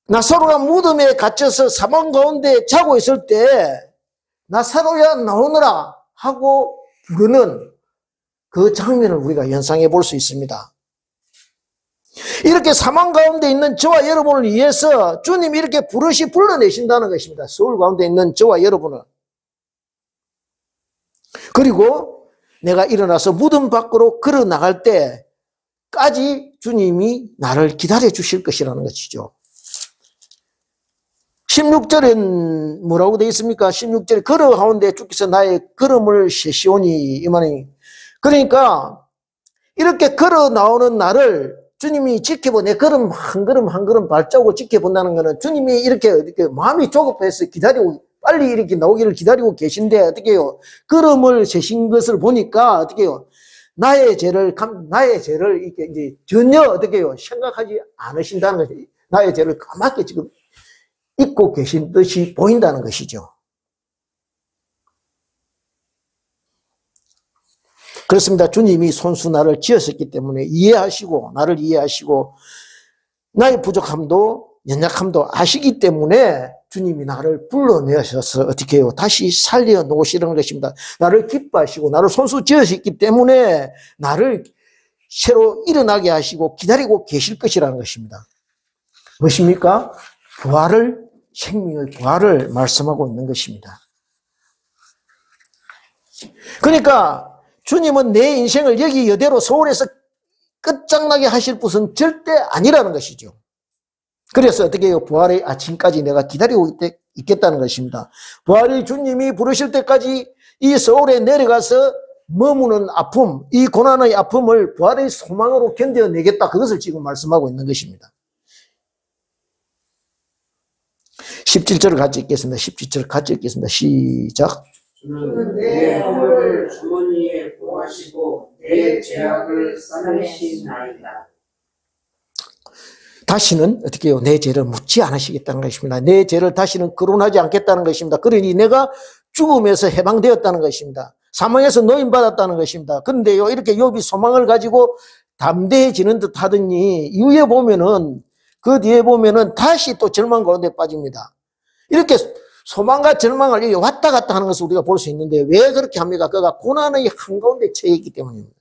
나사로가 무덤에 갇혀서 사망 가운데 자고 있을 때 나사로야 나오너라 하고 부르는 그 장면을 우리가 연상해 볼 수 있습니다. 이렇게 사망 가운데 있는 저와 여러분을 위해서 주님이 이렇게 불러내신다는 것입니다. 서울 가운데 있는 저와 여러분을. 그리고 내가 일어나서 무덤 밖으로 걸어 나갈 때까지 주님이 나를 기다려 주실 것이라는 것이죠. 16절엔 뭐라고 되어 있습니까? 16절에 걸어가운데 주께서 나의 걸음을 세시오니 이 말이. 그러니까 이렇게 걸어 나오는 나를 주님이 지켜보, 내 걸음 한 걸음 한 걸음 발자국을 지켜본다는 것은 주님이 이렇게 마음이 조급해서 기다리고 빨리 이렇게 나오기를 기다리고 계신데 어떻게 해요? 걸음을 세신 것을 보니까 어떻게 해요? 나의 죄를 이렇게 이제 전혀 어떻게 해요? 생각하지 않으신다는 것이 나의 죄를 까맣게 지금 잊고 계신 듯이 보인다는 것이죠. 그렇습니다. 주님이 손수 나를 지었었기 때문에 나를 이해하시고 나의 부족함도 연약함도 아시기 때문에 주님이 나를 불러내셔서 어떻게 해요? 다시 살려놓으시는 것입니다. 나를 기뻐하시고 나를 손수 지으셨기 때문에 나를 새로 일어나게 하시고 기다리고 계실 것이라는 것입니다. 무엇입니까? 생명의 부활을 말씀하고 있는 것입니다. 그러니까 주님은 내 인생을 여기 이대로 서울에서 끝장나게 하실 분은 절대 아니라는 것이죠. 그래서 어떻게 해요? 부활의 아침까지 내가 기다리고 있겠다는 것입니다. 부활의 주님이 부르실 때까지 이 서울에 내려가서 머무는 아픔, 이 고난의 아픔을 부활의 소망으로 견뎌내겠다. 그것을 지금 말씀하고 있는 것입니다. 17절을 같이 읽겠습니다. 17절을 같이 읽겠습니다. 시작. 주는 내 허물을 주머니에 보하시고 내 죄악을 싸매시나이다. 다시는 어떻게 해요? 내 죄를 묻지 않으시겠다는 것입니다. 내 죄를 다시는 거론하지 않겠다는 것입니다. 그러니 내가 죽음에서 해방되었다는 것입니다. 사망에서 노임받았다는 것입니다. 그런데요, 이렇게 욥이 소망을 가지고 담대해지는 듯 하더니 그 뒤에 보면은 다시 또 절망 가운데 빠집니다. 이렇게 소망과 절망을 왔다 갔다 하는 것을 우리가 볼 수 있는데 왜 그렇게 합니까? 그가 고난의 한가운데 처해 있기 때문입니다.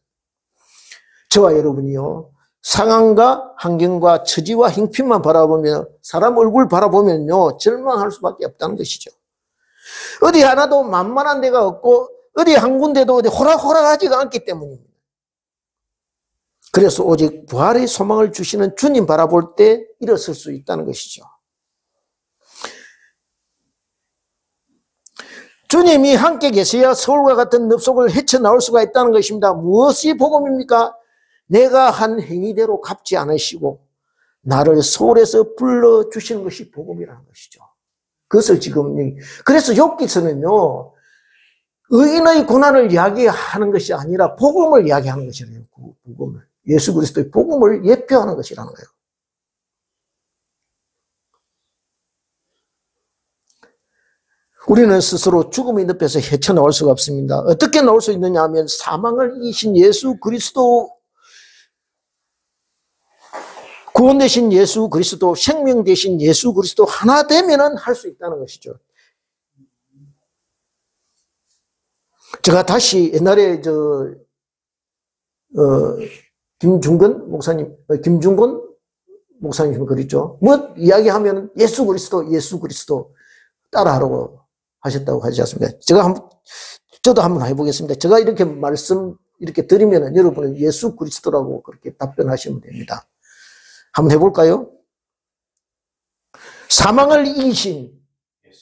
저와 여러분이요, 상황과 환경과 처지와 형편만 바라보면, 사람 얼굴 바라보면요, 절망할 수밖에 없다는 것이죠. 어디 하나도 만만한 데가 없고, 어디 한 군데도 어디 호락호락하지가 않기 때문입니다. 그래서 오직 부활의 소망을 주시는 주님 바라볼 때 일어설 수 있다는 것이죠. 주님이 함께 계셔야 서울과 같은 늪속을 헤쳐나올 수가 있다는 것입니다. 무엇이 복음입니까? 내가 한 행위대로 갚지 않으시고 나를 서울에서 불러주시는 것이 복음이라는 것이죠. 그것을 지금, 그래서 욥기서는요, 의인의 고난을 이야기하는 것이 아니라 복음을 이야기하는 것이래요. 복음을. 예수 그리스도의 복음을 예표하는 것이라는 거예요. 우리는 스스로 죽음의 늪에서 헤쳐나올 수가 없습니다. 어떻게 나올 수 있느냐 하면 사망을 이기신 예수 그리스도, 구원 되신 예수 그리스도, 생명 되신 예수 그리스도 하나 되면은 할 수 있다는 것이죠. 제가 다시 옛날에 김중건 목사님 그랬죠. 뭐 이야기하면 예수 그리스도 따라하라고 하셨다고 하지 않습니까? 저도 한번 해보겠습니다. 제가 이렇게 이렇게 드리면은 여러분은 예수 그리스도라고 그렇게 답변하시면 됩니다. 한번 해볼까요? 사망을 이기신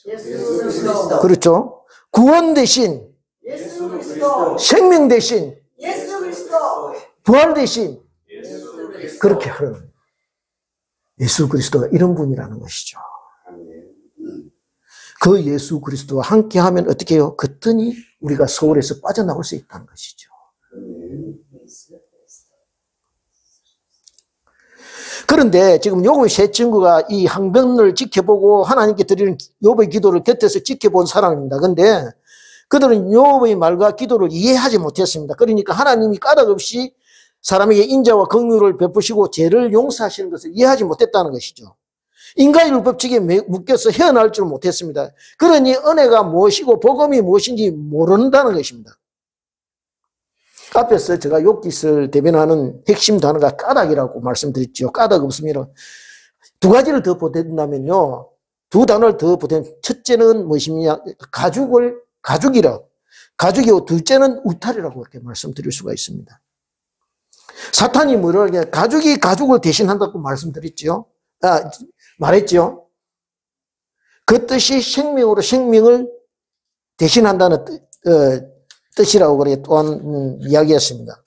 예수 그리스도. 그렇죠. 구원 되신 예수 그리스도. 생명 되신 예수 그리스도. 부활 되신 예수 그리스도. 그렇게 하는 예수 그리스도가 이런 분이라는 것이죠. 그 예수 그리스도와 함께 하면 어떻게 해요? 그랬더니 우리가 서울에서 빠져나올 수 있다는 것이죠. 그런데 지금 욥의 세 친구가 이 항변을 지켜보고 하나님께 드리는 욥의 기도를 곁에서 지켜본 사람입니다. 그런데 그들은 욥의 말과 기도를 이해하지 못했습니다. 그러니까 하나님이 까닭없이 사람에게 인자와 긍휼을 베푸시고 죄를 용서하시는 것을 이해하지 못했다는 것이죠. 인간의 율법칙에 묶여서 헤어나올 줄 못했습니다. 그러니 은혜가 무엇이고 복음이 무엇인지 모른다는 것입니다. 앞에서 제가 욥기를 대변하는 핵심 단어가 까닭이라고 말씀드렸죠. 까닭 없으면 두 가지를 더 보탠다면요, 두 단어를 더 보탠, 첫째는 무엇이냐, 가죽이라고, 가죽이고 둘째는 울타리라고 이렇게 말씀드릴 수가 있습니다. 사탄이 뭐라고 가죽이 가죽을 대신한다고 말씀드렸죠. 말했죠. 그 뜻이 생명으로 생명을 대신한다는 뜻이라고 그래 또한 이야기했습니다.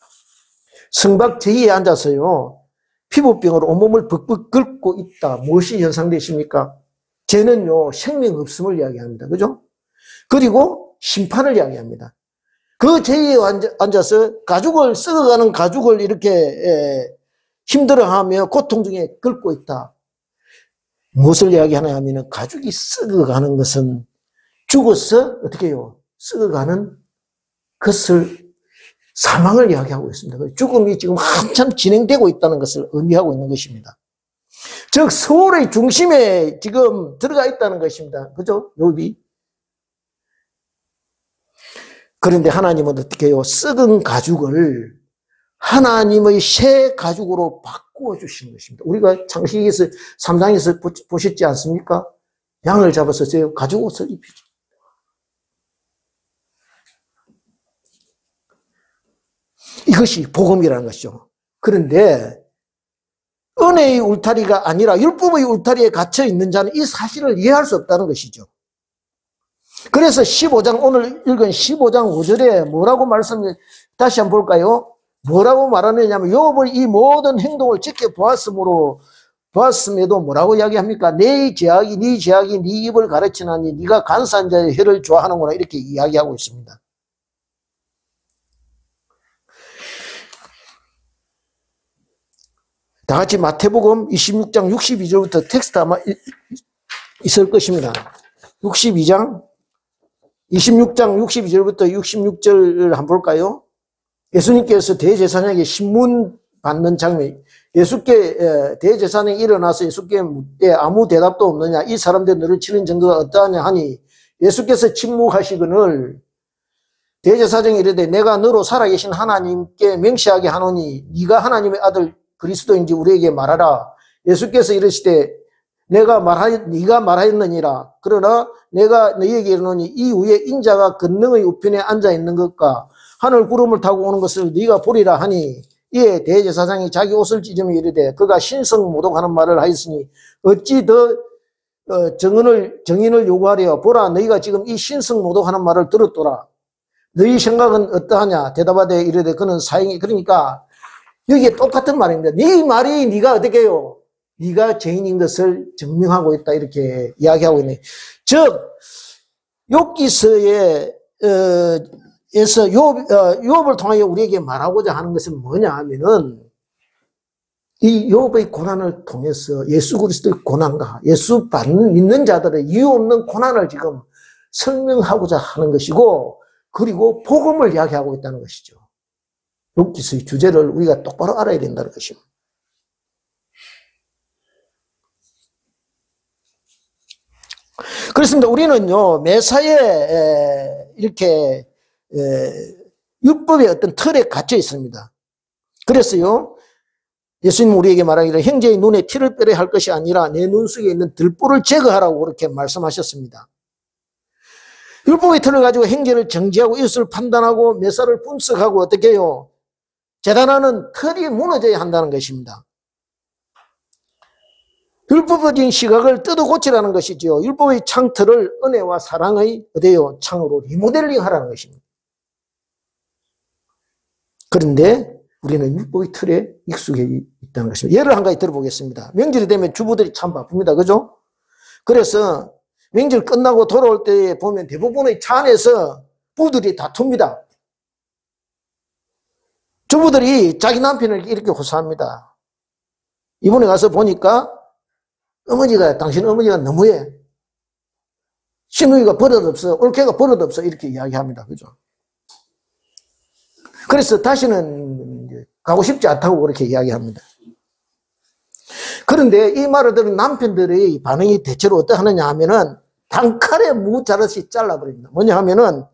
성박 제위에 앉아서요, 피부병으로 온몸을 벅벅 긁고 있다. 무엇이 연상되십니까? 죄는요, 생명 없음을 이야기합니다. 그죠? 그리고 심판을 이야기합니다. 그 제위에 앉아서 썩어가는 가죽을 이렇게 힘들어하며 고통 중에 긁고 있다. 무엇을 이야기하냐 하면 가죽이 썩어가는 것은 죽어서 어떻게 해요? 썩어가는 것을, 사망을 이야기하고 있습니다. 죽음이 지금 한참 진행되고 있다는 것을 의미하고 있는 것입니다. 즉 서울의 중심에 지금 들어가 있다는 것입니다. 그죠? 욥이. 그런데 하나님은 어떻게 해요? 썩은 가죽을 하나님의 새 가죽으로 바꾸어 주시는 것입니다. 우리가 창세기에서 3장에서 보셨지 않습니까? 양을 잡아서 가죽 옷을 입히죠. 이것이 복음이라는 것이죠. 그런데 은혜의 울타리가 아니라 율법의 울타리에 갇혀 있는 자는 이 사실을 이해할 수 없다는 것이죠. 그래서 15장, 오늘 읽은 15장 5절에 뭐라고 다시 한번 볼까요? 뭐라고 말하느냐면 욥은 이 모든 행동을 보았음에도 뭐라고 이야기합니까? 네 죄악이 네 입을 가르치나니 네가 간사한 자의 혀를 좋아하는구나, 이렇게 이야기하고 있습니다. 다 같이 마태복음 26장 62절부터 텍스트 아마 있을 것입니다. 26장 62절부터 66절을 한번 볼까요? 예수님께서 대제사장에게 신문 받는 장면, 예수께 대제사장이 일어나서 예수께 묻되 아무 대답도 없느냐, 이 사람들 너를 치는 정도가 어떠하냐 하니 예수께서 침묵하시거늘 대제사장이 이르되 내가 너로 살아계신 하나님께 맹세하게 하노니 네가 하나님의 아들 그리스도인지 우리에게 말하라. 예수께서 이르시되 네가 말하였느니라. 그러나 내가 너희에게 이르노니 이후에 인자가 권능의 우편에 앉아 있는 것과 하늘 구름을 타고 오는 것을 네가 보리라 하니 이에 대제사장이 자기 옷을 찢으며 이르되 그가 신성모독하는 말을 하였으니 어찌 더 정인을 요구하려. 보라, 너희가 지금 이 신성모독하는 말을 들었도라. 너희 생각은 어떠하냐? 대답하되 이르되 그는 사형이. 그러니까 여기에 똑같은 말입니다. 네 말이 네가 어떻게 해요? 네가 죄인인 것을 증명하고 있다, 이렇게 이야기하고 있네. 즉 욥기서에 에서 욥을 통하여 우리에게 말하고자 하는 것은 뭐냐 하면은 이 욥의 고난을 통해서 예수 그리스도의 고난과 예수 믿는 자들의 이유 없는 고난을 지금 설명하고자 하는 것이고, 그리고 복음을 이야기하고 있다는 것이죠. 욥기서의 주제를 우리가 똑바로 알아야 된다는 것입니다. 그렇습니다. 우리는요, 매사에 이렇게 율법의 어떤 틀에 갇혀 있습니다. 그래서요, 예수님 우리에게 말하기를 형제의 눈에 티를 빼려 할 것이 아니라 내 눈 속에 있는 들보를 제거하라고 그렇게 말씀하셨습니다. 율법의 틀을 가지고 형제를 정죄하고 이웃을 판단하고 매사를 분석하고 어떻게 해요? 재단하는 틀이 무너져야 한다는 것입니다. 율법적인 시각을 뜯어 고치라는 것이죠. 율법의 창틀을 은혜와 사랑의 어디요? 창으로 리모델링 하라는 것입니다. 그런데 우리는 율법의 틀에 익숙해 있다는 것입니다. 예를 한 가지 들어보겠습니다. 명절이 되면 주부들이 참 바쁩니다. 그죠? 그래서 명절 끝나고 돌아올 때 보면 대부분의 차 안에서 부부들이 다툽니다. 주부들이 자기 남편을 이렇게 호소합니다. 이번에 가서 보니까 당신 어머니가 너무해. 시누이가 버릇없어. 올케가 버릇없어. 이렇게 이야기합니다. 그죠? 그래서 다시는 가고 싶지 않다고 그렇게 이야기합니다. 그런데 이 말을 들은 남편들의 반응이 대체로 어떠하느냐 하면은 단칼에 무자르시 잘라버립니다. 뭐냐 하면은,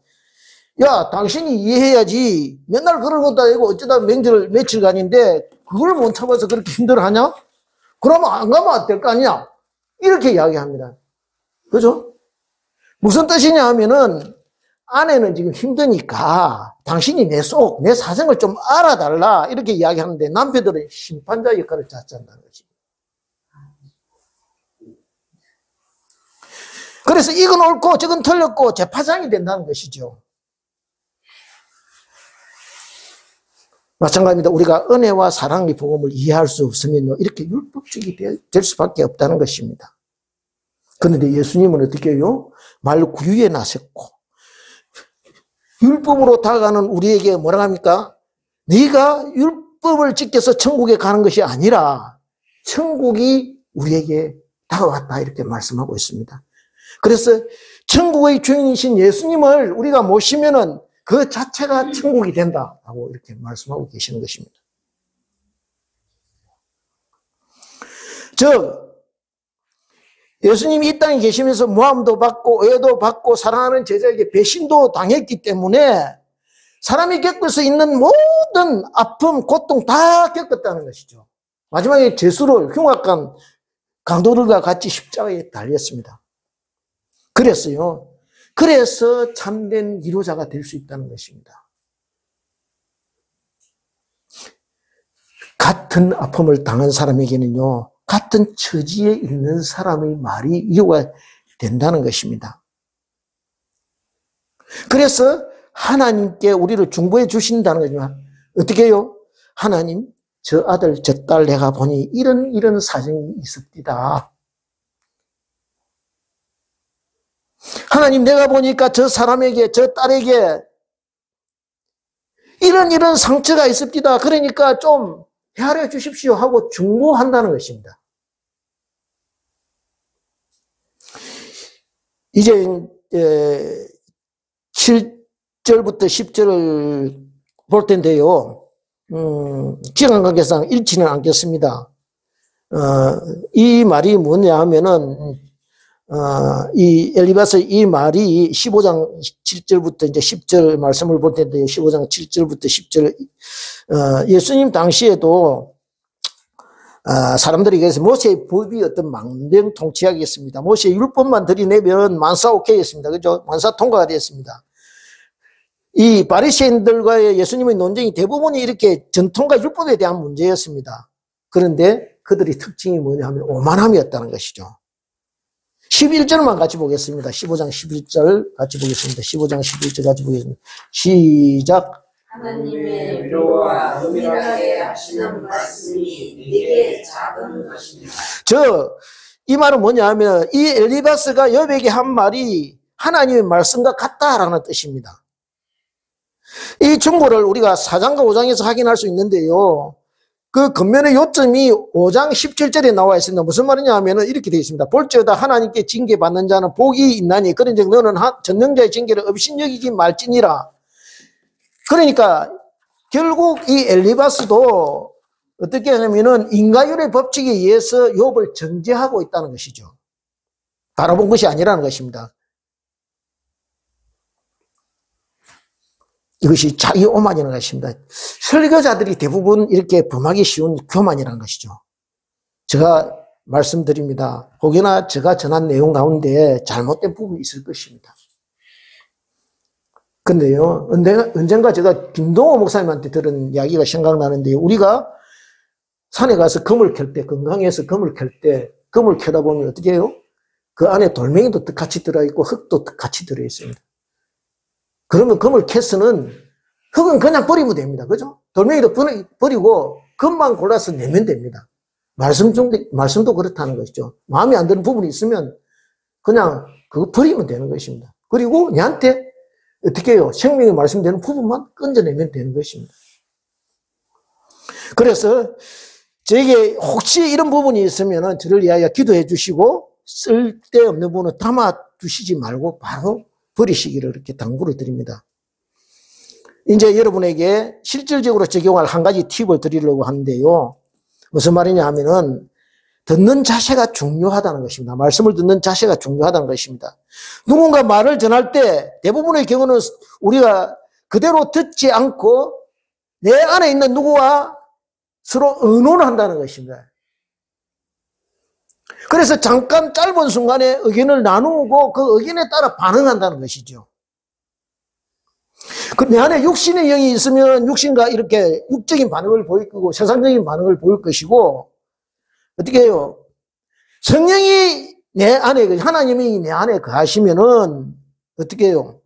야, 당신이 이해해야지. 맨날 그런 것도 아니고 어쩌다 명절 며칠간인데 그걸 못 참아서 그렇게 힘들어하냐? 그러면 안 가면 안 될 거 아니야? 이렇게 이야기합니다. 그죠? 무슨 뜻이냐 하면은 아내는 지금 힘드니까 당신이 내 사정을 좀 알아달라, 이렇게 이야기하는데 남편들은 심판자 역할을 자처한다는 거지. 그래서 이건 옳고 저건 틀렸고 재파장이 된다는 것이죠. 마찬가지입니다. 우리가 은혜와 사랑의 복음을 이해할 수 없으면요, 이렇게 율법적이 될 수밖에 없다는 것입니다. 그런데 예수님은 어떻게 해요? 말구유에 나섰고 율법으로 다가가는 우리에게 뭐라 합니까? 네가 율법을 지켜서 천국에 가는 것이 아니라 천국이 우리에게 다가왔다, 이렇게 말씀하고 있습니다. 그래서 천국의 주인이신 예수님을 우리가 모시면은 그 자체가 천국이 된다라고 이렇게 말씀하고 계시는 것입니다. 즉 예수님이 이 땅에 계시면서 모함도 받고 오해도 받고 사랑하는 제자에게 배신도 당했기 때문에 사람이 겪을 수 있는 모든 아픔, 고통 다 겪었다는 것이죠. 마지막에 제수를 흉악한 강도들과 같이 십자가에 달렸습니다. 그래서 참된 위로자가 될 수 있다는 것입니다. 같은 아픔을 당한 사람에게는요, 같은 처지에 있는 사람의 말이 위로가 된다는 것입니다. 그래서 하나님께 우리를 중보해 주신다는 거지만 어떻게 해요? 하나님, 저 아들, 저 딸 내가 보니 이런 사정이 있습니다. 하나님, 내가 보니까 저 사람에게, 저 딸에게 이런 상처가 있습니다. 그러니까 좀 헤아려 주십시오 하고 중보한다는 것입니다. 이제 7절부터 10절을 볼 텐데요. 시간관계상 읽지는 않겠습니다. 이 말이 뭐냐 하면은 이 엘리바스 이 말이 15장 7절부터 이제 10절 말씀을 볼 텐데요. 15장 7절부터 10절 예수님 당시에도 사람들에게서 모세의 법이 어떤 망명통치하겠습니다. 모세의 율법만 들이내면 만사 오케이 했습니다. 그죠? 만사 통과가 됐습니다. 이 바리새인들과의 예수님의 논쟁이 대부분이 이렇게 전통과 율법에 대한 문제였습니다. 그런데 그들의 특징이 뭐냐 하면 오만함이었다는 것이죠. 11절만 같이 보겠습니다. 15장 11절 같이 보겠습니다. 15장 11절 같이 보겠습니다. 시작. 하나님의 위로와 은밀하게 하시는 말씀이 네게 작은 것이니라. 이 말은 뭐냐 하면 이 엘리바스가 여백에 한 말이 하나님의 말씀과 같다라는 뜻입니다. 이 충고를 우리가 4장과 5장에서 확인할 수 있는데요. 그 겉면의 요점이 5장 17절에 나와 있습니다. 무슨 말이냐 하면 이렇게 되어 있습니다. 볼지어다 하나님께 징계받는 자는 복이 있나니 그런즉 너는 전능자의 징계를 업신여기지 말지니라. 그러니까 결국 이 엘리바스도 어떻게 하냐면은 인과율의 법칙에 의해서 욥을 정죄하고 있다는 것이죠. 바라본 것이 아니라는 것입니다. 이것이 자기 오만이라는 것입니다. 설교자들이 대부분 이렇게 범하기 쉬운 교만이라는 것이죠. 제가 말씀드립니다. 혹여나 제가 전한 내용 가운데 잘못된 부분이 있을 것입니다. 근데요, 언젠가 제가 김동호 목사님한테 들은 이야기가 생각나는데요. 우리가 산에 가서 금을 캘 때, 건강해서 금을 캘 때, 금을 캐다 보면 어떻게 해요? 그 안에 돌멩이도 같이 들어있고 흙도 같이 들어있습니다. 그러면 금을 캐서는 흙은 그냥 버리면 됩니다. 그죠? 돌멩이도 버리고 금만 골라서 내면 됩니다. 말씀도 그렇다는 것이죠. 마음에 안 드는 부분이 있으면 그냥 그거 버리면 되는 것입니다. 그리고 얘한테 어떻게 해요? 생명이 말씀되는 부분만 건져내면 되는 것입니다. 그래서 저에게 혹시 이런 부분이 있으면 저를 위하여 기도해 주시고 쓸데없는 부분은 담아 두시지 말고 바로 버리시기를 이렇게 당부를 드립니다. 이제 여러분에게 실질적으로 적용할 한 가지 팁을 드리려고 하는데요. 무슨 말이냐 하면은 듣는 자세가 중요하다는 것입니다. 말씀을 듣는 자세가 중요하다는 것입니다. 누군가 말을 전할 때 대부분의 경우는 우리가 그대로 듣지 않고 내 안에 있는 누구와 서로 의논을 한다는 것입니다. 그래서 잠깐 짧은 순간에 의견을 나누고 그 의견에 따라 반응한다는 것이죠. 내 안에 육신의 영이 있으면 육신과 이렇게 육적인 반응을 보일 거고 세상적인 반응을 보일 것이고 어떻게 해요? 성령이 내 안에, 하나님이 내 안에 거하시면은 어떻게 해요?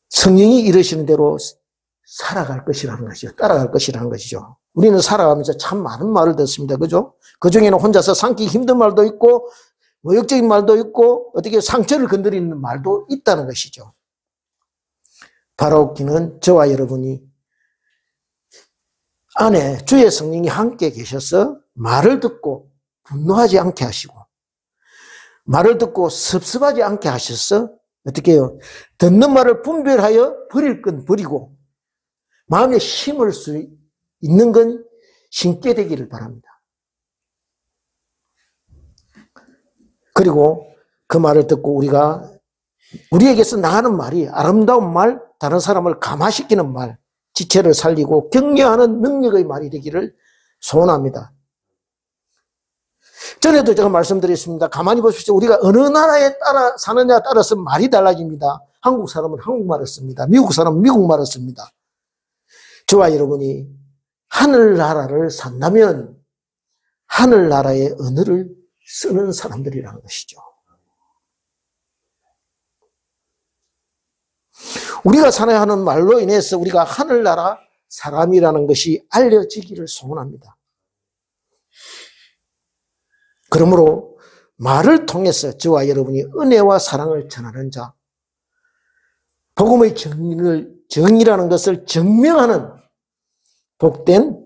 성령이 이러시는 대로 살아갈 것이라는 것이죠. 따라갈 것이라는 것이죠. 우리는 살아가면서 참 많은 말을 듣습니다. 그죠? 그 중에는 혼자서 삼기 힘든 말도 있고, 모욕적인 말도 있고, 어떻게 상처를 건드리는 말도 있다는 것이죠. 바라옵기는 저와 여러분이 안에 주의 성령이 함께 계셔서 말을 듣고 분노하지 않게 하시고, 말을 듣고 섭섭하지 않게 하셔서 어떻게 해요? 듣는 말을 분별하여 버릴 건 버리고, 마음에 심을 수 있는 건 심게 되기를 바랍니다. 그리고 그 말을 듣고 우리에게서 나가는 말이 아름다운 말, 다른 사람을 감화시키는 말, 지체를 살리고 격려하는 능력의 말이 되기를 소원합니다. 전에도 제가 말씀드렸습니다. 가만히 보십시오. 우리가 어느 나라에 따라 사느냐에 따라서 말이 달라집니다. 한국 사람은 한국말을 씁니다. 미국 사람은 미국말을 씁니다. 저와 여러분이 하늘나라를 산다면 하늘나라의 언어를 쓰는 사람들이라는 것이죠. 우리가 살아야 하는 말로 인해서 우리가 하늘나라 사람이라는 것이 알려지기를 소원합니다. 그러므로 말을 통해서 저와 여러분이 은혜와 사랑을 전하는 자, 복음의 정의라는 것을 증명하는 복된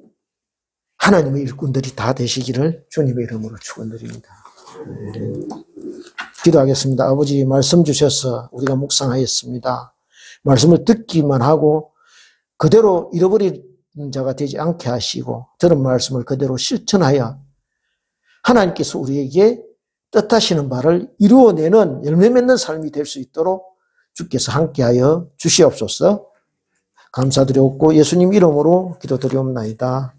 하나님의 일꾼들이 다 되시기를 주님의 이름으로 축원드립니다. 기도하겠습니다. 아버지, 말씀 주셔서 우리가 묵상하였습니다. 말씀을 듣기만 하고 그대로 잃어버린 자가 되지 않게 하시고 들은 말씀을 그대로 실천하여 하나님께서 우리에게 뜻하시는 바를 이루어내는 열매 맺는 삶이 될 수 있도록 주께서 함께하여 주시옵소서. 감사드렸고 예수님 이름으로 기도드리옵나이다.